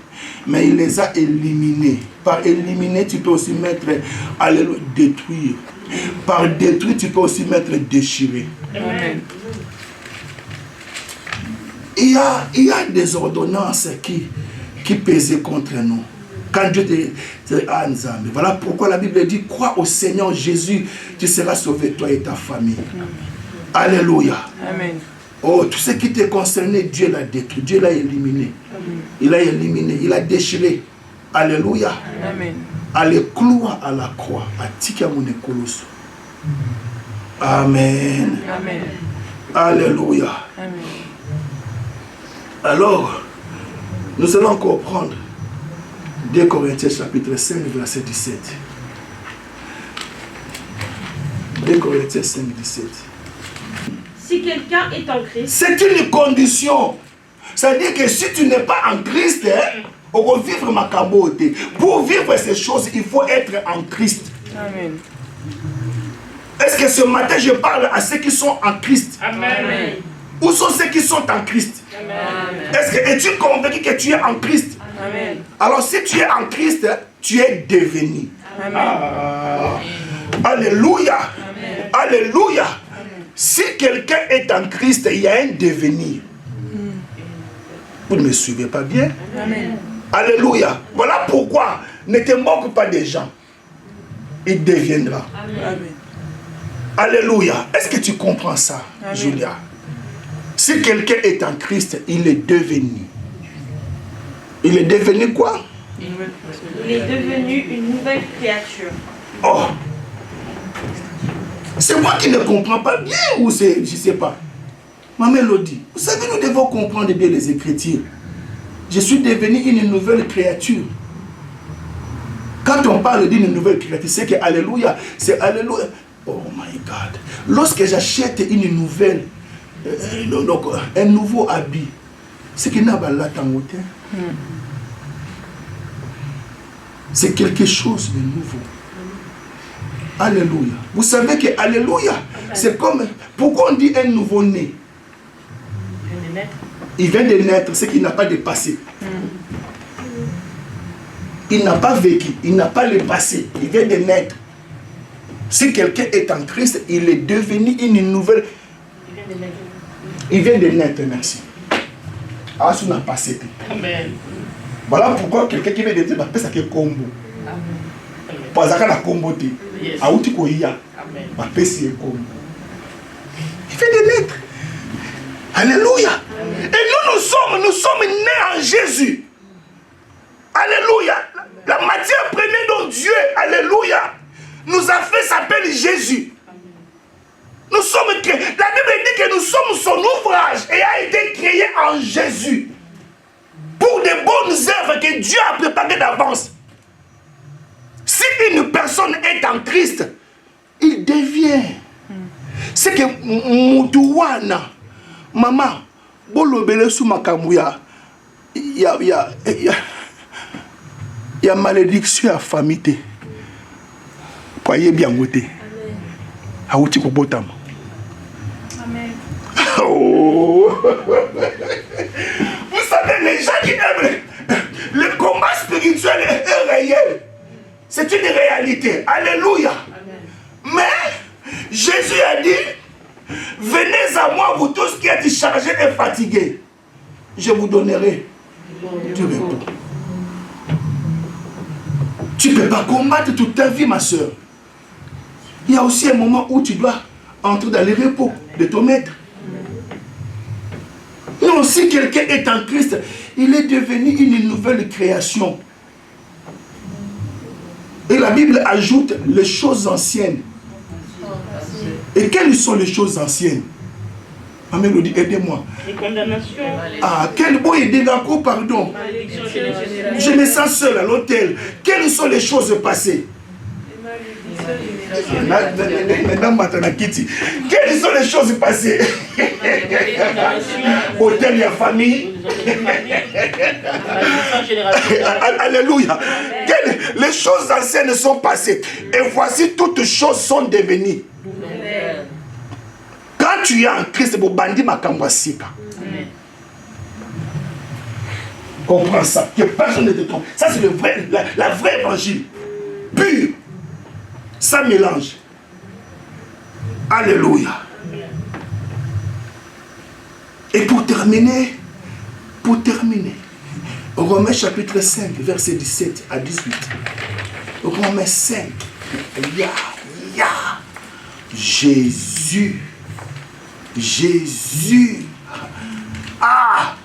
mais il les a éliminés. Par éliminer, tu peux aussi mettre, alléluia, détruire. Par détruire, tu peux aussi mettre déchirer. Amen. Il y a des ordonnances qui pesaient contre nous. Quand Dieu te dit, ah, Nzambe, voilà pourquoi la Bible dit, crois au Seigneur Jésus, tu seras sauvé, toi et ta famille. Alléluia. Amen. Oh, tout ce qui te concernait, Dieu l'a détruit, Dieu l'a éliminé. Il a éliminé, il a déchiré. Alléluia. Amen. Allez, clouer à la croix, à Tikamunekoloso. Amen. Amen. Alléluia. Amen. Alors, nous allons encore prendre 2 Corinthiens chapitre 5, verset 17. 2 Corinthiens 5, 17. Si quelqu'un est en Christ, c'est une condition. C'est-à-dire que si tu n'es pas en Christ, on va vivre ma cabote. Pour vivre ces choses, il faut être en Christ. Amen. Est-ce que ce matin, je parle à ceux qui sont en Christ? Amen. Où sont ceux qui sont en Christ? Amen. Est-ce que es-tu convaincu que tu es en Christ? Amen. Alors si tu es en Christ, tu es devenu. Amen. Ah. Alléluia. Amen. Alléluia. Amen. Si quelqu'un est en Christ, il y a un devenir. Vous ne me suivez pas bien? Amen. Alléluia. Voilà pourquoi ne te moque pas des gens. Il deviendra. Amen. Alléluia. Est-ce que tu comprends ça, Amen. Julia? Si quelqu'un est en Christ, il est devenu. Il est devenu quoi? il est devenu une nouvelle créature. Oh! C'est moi qui ne comprends pas bien ou c'est, je ne sais pas. Ma mélodie, vous savez, nous devons comprendre bien les Écritures. Je suis devenu une nouvelle créature. Quand on parle d'une nouvelle créature, c'est que Alléluia, c'est Alléluia. Oh my God. Lorsque j'achète une nouvelle, donc un nouveau habit, c'est qu'il n'a pas là tant hauteur. C'est quelque chose de nouveau. Alléluia. Vous savez que Alléluia, c'est comme, pourquoi on dit un nouveau-né? Il vient de naître, c'est qu'il n'a pas de passé. Il n'a pas vécu, il n'a pas le passé, il vient de naître. Si quelqu'un est en Christ, il est devenu une nouvelle. Il vient de naître, merci. Ah, ça n'a pas passé. Amen. Voilà pourquoi quelqu'un qui vient de dire, ça c'est combo. Pas ça la combo. Ah, où tu connais? Amen. Il vient de naître. Alléluia. Et nous sommes nés en Jésus. Alléluia. La matière première dont Dieu, alléluia, nous a fait s'appelle Jésus. Nous sommes créés. La Bible dit que nous sommes son ouvrage et a été créé en Jésus. Pour des bonnes œuvres que Dieu a préparées d'avance. Si une personne est en Christ, il devient. C'est que Moutouana, maman, bolobele sous ma kamouya, il y a malédiction à famille. Croyez bien goûter. Aouti Kobotam. Amen. Oh. Vous savez, les gens qui aiment le combat spirituel est réel. C'est une réalité. Alléluia. Amen. Mais Jésus a dit, venez à moi, vous tous qui êtes chargés et fatigués. Je vous donnerai du repos. Tu ne peux pas combattre toute ta vie, ma soeur. Il y a aussi un moment où tu dois entrer dans le repos de ton maître. Non, si quelqu'un est en Christ, il est devenu une nouvelle création. Et la Bible ajoute les choses anciennes. Et quelles sont les choses anciennes? Ma mélodie, aidez-moi. Les condamnations. Ah, quel beau et d'accord, pardon. Je me sens seul à l'hôtel. Quelles sont les choses passées? Quelles sont les choses passées? Hôtel et famille. Alléluia. Les choses anciennes sont passées. Et voici toutes choses sont devenues. Quand tu es en Christ, c'est pour bandi ma kambasika. Comprends ça, que personne ne te trompe. Ça c'est la vraie évangile. Pur. Ça mélange. Alléluia. Et pour terminer, Romains chapitre 5, verset 17 à 18. Romains 5. Jésus. Ah!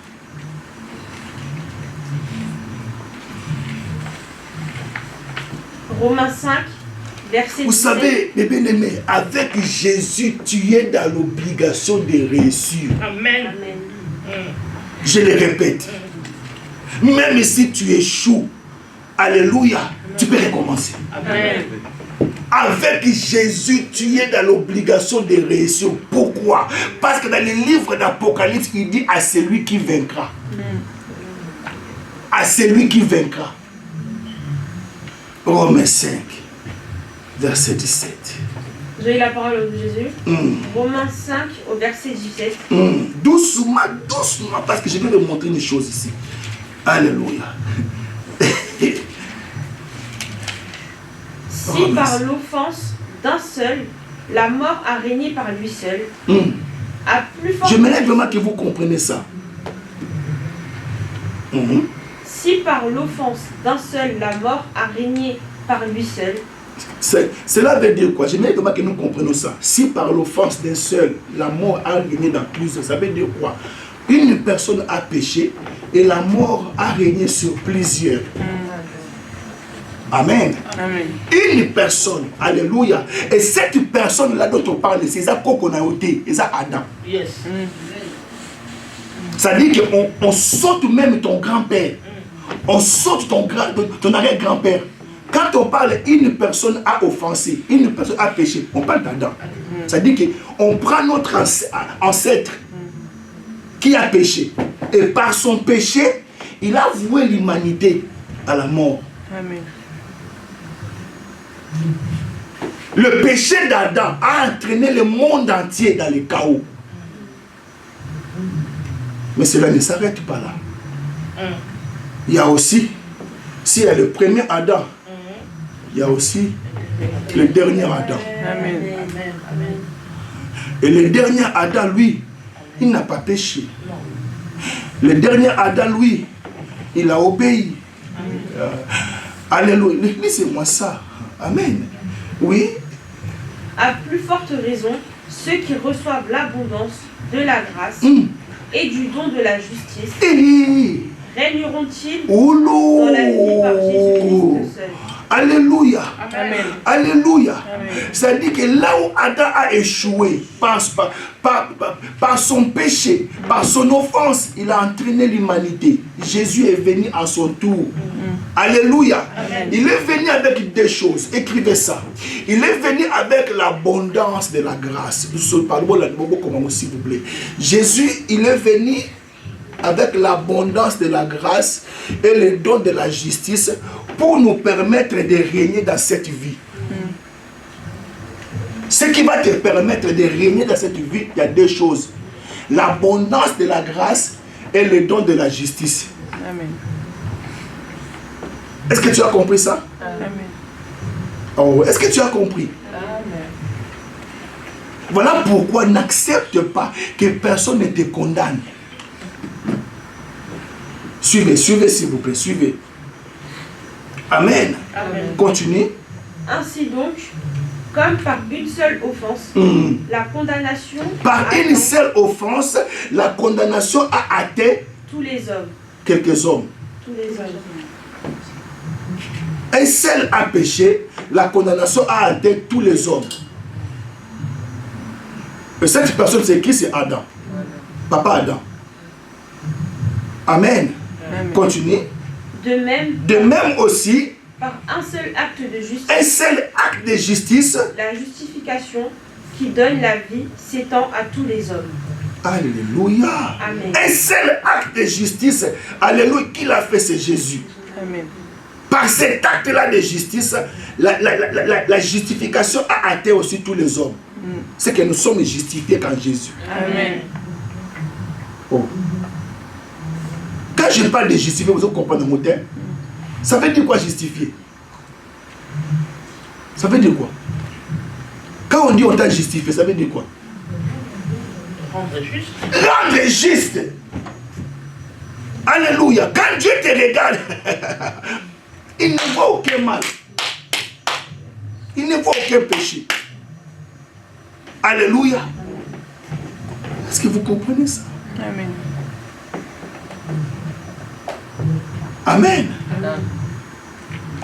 Romains 5, verset 17. Vous savez, mes bien-aimés, avec Jésus, tu es dans l'obligation de réussir. Amen. Amen. Je le répète. Même si tu échoues, alléluia, tu peux recommencer. Amen. Avec Jésus, tu es dans l'obligation de réussir. Pourquoi? Parce que dans le livre d'Apocalypse, il dit à celui qui vaincra. À celui qui vaincra. Romains 5, verset 17. Vous avez la parole de Jésus. Romains 5, au verset 17. Doucement, parce que je vais vous montrer une chose ici. Alléluia. Si par l'offense d'un seul, la mort a régné par lui seul, à plus forte J'aimerais vraiment que vous compreniez ça. Si par l'offense d'un seul, la mort a régné par lui seul. Cela veut dire quoi? J'aimerais vraiment que nous comprenions ça. Si par l'offense d'un seul, la mort a régné dans plusieurs, ça veut dire quoi? Une personne a péché et la mort a régné sur plusieurs. Amen. Amen. Une personne, alléluia. Et cette personne-là dont on parle, c'est ça qu'on a ôté, c'est ça Adam. Yes. Ça dit qu'on saute même ton grand-père. On saute ton arrière-grand-père. Quand on parle, une personne a offensé, une personne a péché, on parle d'Adam. Ça dit qu'on prend notre ancêtre qui a péché. Et par son péché, il a voué l'humanité à la mort. Amen. Le péché d'Adam a entraîné le monde entier dans le chaos. Mais cela ne s'arrête pas là. Il y a aussi, s'il y a le premier Adam, il y a aussi le dernier Adam. Amen. Et le dernier Adam, lui, il n'a pas péché. Le dernier Adam, lui, il a obéi. Alléluia. Laissez-moi ça. Amen. Oui. À plus forte raison, ceux qui reçoivent l'abondance de la grâce et du don de la justice régneront-ils dans la vie par Jésus-Christ seul. Alléluia. Amen. Alléluia. Amen. Ça dit que là où Adam a échoué par son péché, par son offense, il a entraîné l'humanité. Jésus est venu à son tour. Alléluia. Amen. Il est venu avec deux choses. Écrivez ça. Il est venu avec l'abondance de la grâce. S'il vous plaît. Jésus, il est venu avec l'abondance de la grâce et le don de la justice pour nous permettre de régner dans cette vie. Ce qui va te permettre de régner dans cette vie, il y a deux choses. L'abondance de la grâce et le don de la justice. Amen. Est-ce que tu as compris ça? Amen. Oh, est-ce que tu as compris? Amen. Voilà pourquoi n'accepte pas que personne ne te condamne. Suivez s'il vous plaît, suivez. Amen. Amen. Continue. Ainsi donc, comme par une seule offense, la condamnation Par a une atteint seule offense, la condamnation a atteint tous les hommes. quelques hommes. Tous les hommes. Un seul a péché, la condamnation a atteint tous les hommes. Et cette personne, c'est qui? C'est Adam. Papa Adam. Amen. Amen. Continue. De même aussi, par un seul acte de justice, un seul acte de justice, la justification qui donne la vie s'étend à tous les hommes. alléluia. Amen. Un seul acte de justice, alléluia, qui l'a fait, c'est Jésus. Amen. Par cet acte-là de justice, la justification a atteint aussi tous les hommes. c'est que nous sommes justifiés en Jésus. Amen. Oh. Quand je parle de justifier, vous comprenez mon terme? Ça veut dire quoi justifier? Ça veut dire quoi? Quand on dit on t'a justifié, ça veut dire quoi? Rendre juste. Rendre juste. Alléluia. Quand Dieu te regarde, il ne voit aucun mal. Il ne voit aucun péché. Alléluia. Est-ce que vous comprenez ça? Amen. Amen.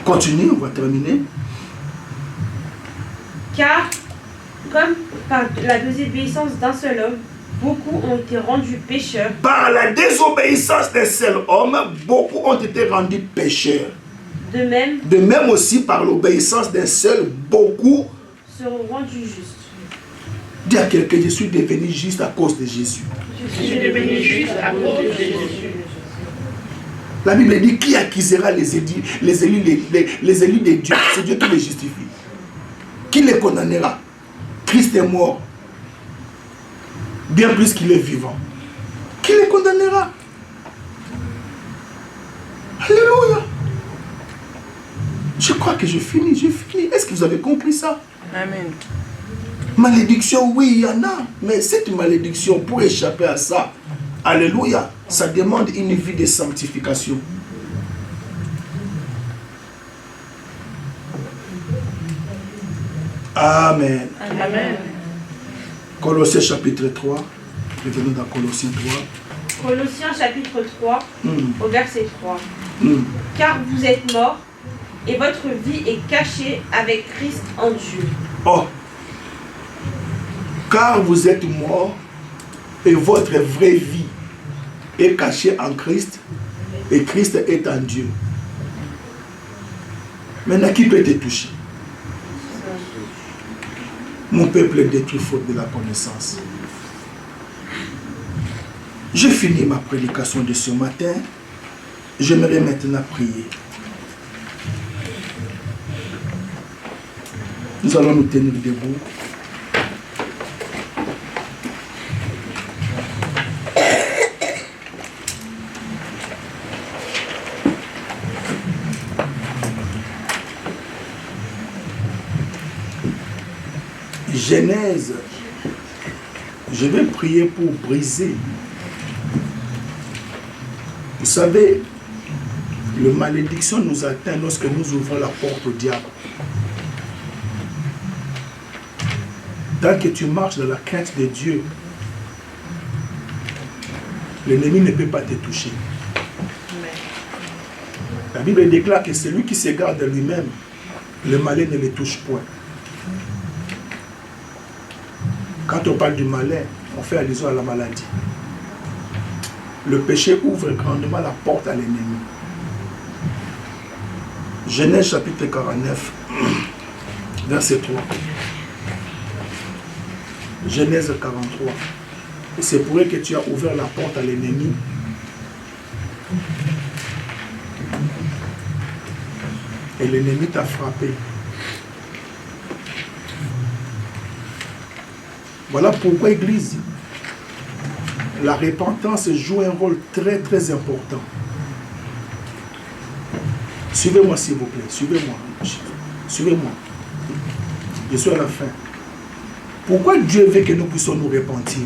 Continue, on va terminer. Car, comme par la désobéissance d'un seul homme, beaucoup ont été rendus pécheurs. Par la désobéissance d'un seul homme, beaucoup ont été rendus pécheurs. De même, aussi, par l'obéissance d'un seul, beaucoup seront rendus justes. Dis à quelqu'un, je suis devenu juste à cause de Jésus. Je suis devenu juste à cause de Jésus. La Bible dit, qui accusera les élus de Dieu? C'est Dieu qui les justifie. Qui les condamnera? Christ est mort. Bien plus qu'il est vivant. Qui les condamnera? Alléluia. Je crois que j'ai fini. Est-ce que vous avez compris ça? Amen. Malédiction, oui, il y en a. Mais cette malédiction, pour échapper à ça, alléluia, ça demande une vie de sanctification. Amen. Amen. Colossiens chapitre 3. Revenons dans Colossiens 3. Colossiens chapitre 3, au verset 3. Car vous êtes morts, et votre vie est cachée avec Christ en Dieu. Oh. Car vous êtes morts, et votre vraie vie est cachée en Christ, et Christ est en Dieu. Maintenant, qui peut te toucher? Mon peuple est détruit faute de la connaissance. J'ai fini ma prédication de ce matin. J'aimerais maintenant prier. Nous allons nous tenir debout. Genèse, je vais prier pour briser. Vous savez, la malédiction nous atteint lorsque nous ouvrons la porte au diable. Tant que tu marches dans la crainte de Dieu, l'ennemi ne peut pas te toucher. La Bible déclare que celui qui se garde de lui-même, le malin ne le touche point. Quand on parle du malin, on fait allusion à la maladie. Le péché ouvre grandement la porte à l'ennemi. Genèse chapitre 49, verset 3. Genèse 43. Et c'est pour que tu as ouvert la porte à l'ennemi. Et l'ennemi t'a frappé. Voilà pourquoi, Église, la repentance joue un rôle très très important. Suivez-moi s'il vous plaît, suivez-moi. Suivez-moi. Je suis à la fin. Pourquoi Dieu veut que nous puissions nous repentir?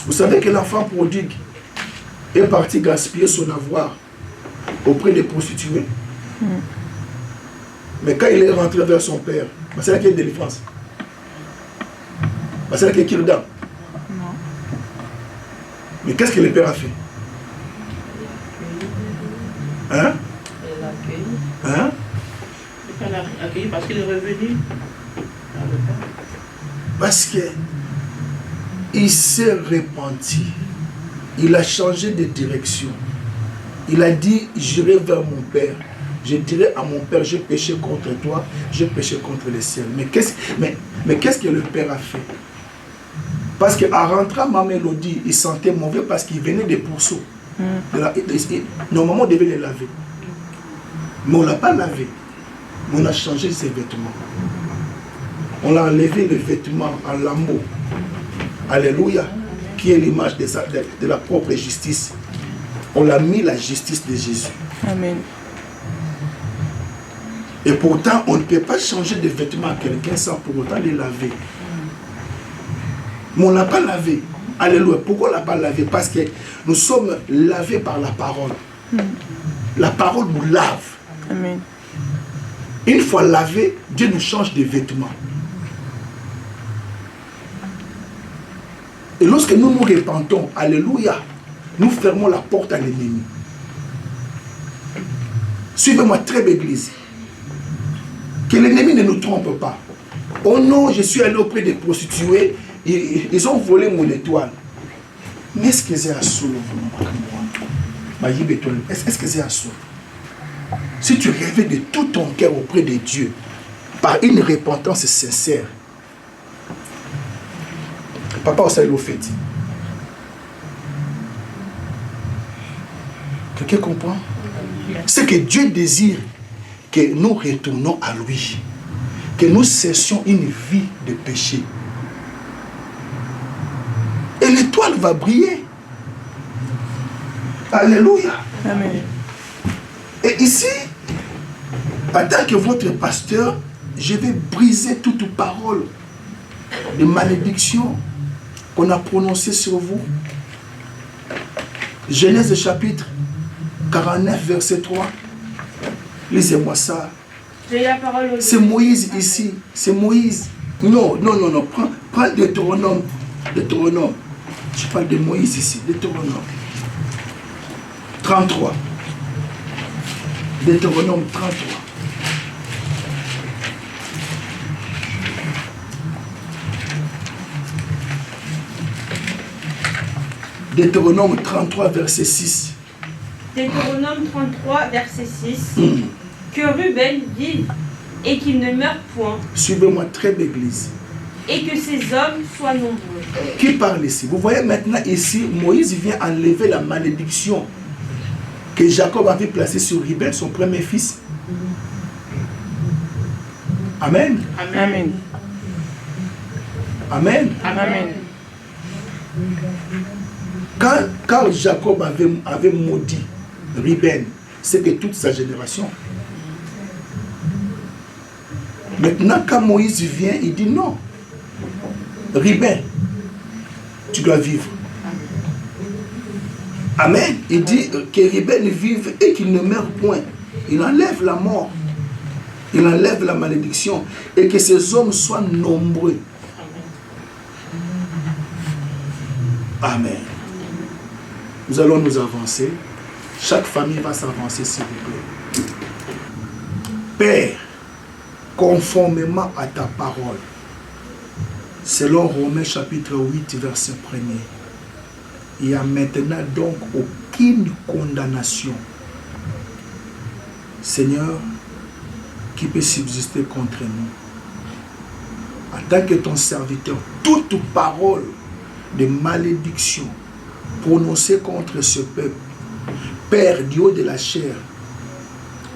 Vous savez que l'enfant prodigue est parti gaspiller son avoir auprès des prostituées. Mais quand il est rentré vers son père, c'est là qu'il y a une délivrance. C'est là qu'il y a Kirdan. Mais qu'est-ce que le père a fait? Hein? Hein? Le père l'a accueilli parce qu'il est revenu. Parce que il s'est repenti. Il a changé de direction. Il a dit, j'irai vers mon père. Je dirai à mon père, j'ai péché contre toi, j'ai péché contre le ciel. Mais qu'est-ce que le père a fait? Parce qu'en rentrant ma Mélodie, il sentait mauvais parce qu'il venait des pourceaux. Normalement, on devait les laver. Mais on ne l'a pas lavé. Mais on a changé ses vêtements. On a enlevé le vêtement en lambeaux. Alléluia. Qui est l'image de la propre justice. On l'a mis la justice de Jésus. Amen. Et pourtant, on ne peut pas changer de vêtements à quelqu'un sans pour autant les laver. Mais on ne l'a pas lavé. Alléluia. Pourquoi on ne l'a pas lavé? Parce que nous sommes lavés par la parole. La parole nous lave. Amen. Une fois lavé, Dieu nous change de vêtements. Et lorsque nous nous repentons, alléluia, nous fermons la porte à l'ennemi. Suivez-moi très belle église. Que l'ennemi ne nous trompe pas. Oh non, je suis allé auprès des prostituées, ils ont volé mon étoile. Mais est-ce que c'est un sou? Est-ce que c'est un sou? Si tu rêvais de tout ton cœur auprès de Dieu, par une repentance sincère, papa au salut au fait. Quelqu'un comprend? C'est que Dieu désire que nous retournons à lui, que nous cessions une vie de péché. Et l'étoile va briller. Alléluia. Amen. Et ici, en tant que votre pasteur, je vais briser toute parole de malédiction qu'on a prononcée sur vous. Genèse chapitre 49, verset 3. Lisez-moi ça. J'ai la parole au C'est Moïse ici. C'est Moïse. Non. Prends Deutéronome. Deutéronome. Je parle de Moïse ici. Deutéronome 33. Deutéronome 33. Deutéronome 33, verset 6. Deutéronome 33, verset 6. Que Ruben vive et qu'il ne meure point. Suivez-moi très l'église. Et que ces hommes soient nombreux. Qui parle ici? Vous voyez maintenant ici, Moïse vient enlever la malédiction que Jacob avait placée sur Ruben, son premier fils. Amen. Amen. Amen. Amen. Quand Jacob avait maudit Ruben, c'est que toute sa génération. Maintenant, quand Moïse vient, il dit non. Ruben, tu dois vivre. Amen. Il dit que Ruben vive et qu'il ne meure point. Il enlève la mort. Il enlève la malédiction. Et que ces hommes soient nombreux. Amen. Nous allons nous avancer. Chaque famille va s'avancer, s'il vous plaît. Père, conformément à ta parole, selon Romains chapitre 8, verset 1er, il n'y a maintenant donc aucune condamnation, Seigneur, qui peut subsister contre nous. En tant que ton serviteur, toute parole de malédiction prononcée contre ce peuple, Père du haut de la chair,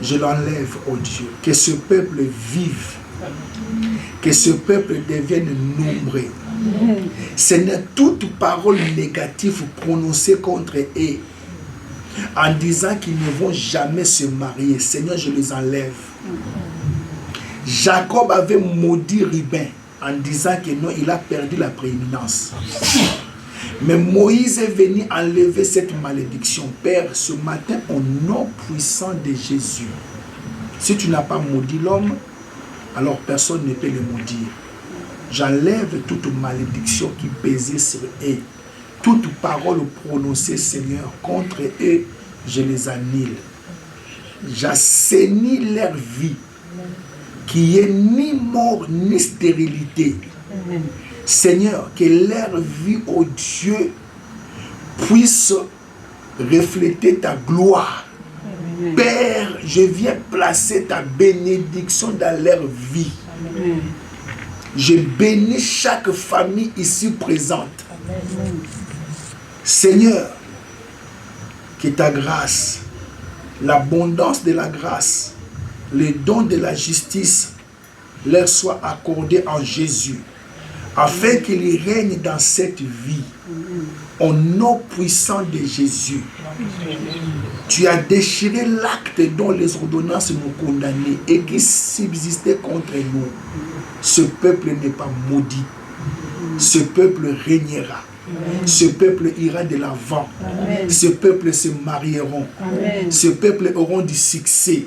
je l'enlève, oh Dieu. Que ce peuple vive. Que ce peuple devienne nombreux. Seigneur, toute parole négative prononcée contre eux, en disant qu'ils ne vont jamais se marier, Seigneur, je les enlève. Jacob avait maudit Ruben en disant que non, il a perdu la prééminence. Mais Moïse est venu enlever cette malédiction. Père, ce matin, au nom puissant de Jésus, si tu n'as pas maudit l'homme, alors personne ne peut le maudire. J'enlève toute malédiction qui pesait sur eux. Toute parole prononcée, Seigneur, contre eux, je les annule. J'assainis leur vie, qui est ni mort ni stérilité. Seigneur, que leur vie, oh Dieu, puisse refléter ta gloire. Amen. Père, je viens placer ta bénédiction dans leur vie. Amen. Je bénis chaque famille ici présente. Amen. Seigneur, que ta grâce, l'abondance de la grâce, les dons de la justice leur soit accordé en Jésus, afin qu'il règne dans cette vie. Au nom puissant de Jésus, tu as déchiré l'acte dont les ordonnances nous condamnaient et qui subsistait contre nous. Ce peuple n'est pas maudit. Ce peuple régnera. Ce peuple ira de l'avant. Ce peuple se marieront. Ce peuple auront du succès.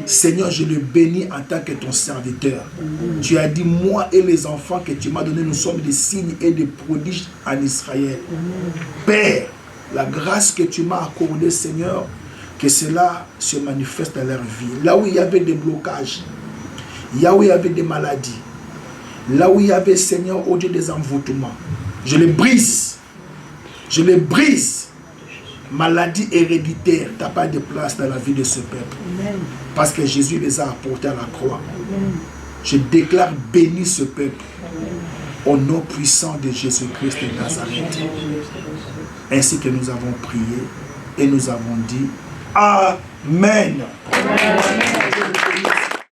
Seigneur, je le bénis en tant que ton serviteur. Tu as dit, moi et les enfants que tu m'as donnés, nous sommes des signes et des prodiges en Israël. Père, la grâce que tu m'as accordée, Seigneur, que cela se manifeste dans leur vie. Là où il y avait des blocages, là où il y avait des maladies, là où il y avait, Seigneur, au Dieu des envoûtements, je les brise. Je les brise. Maladie héréditaire, tu n'as pas de place dans la vie de ce peuple. Parce que Jésus les a apportés à la croix. Je déclare béni ce peuple. Au nom puissant de Jésus-Christ de Nazareth. Ainsi que nous avons prié et nous avons dit Amen. Amen.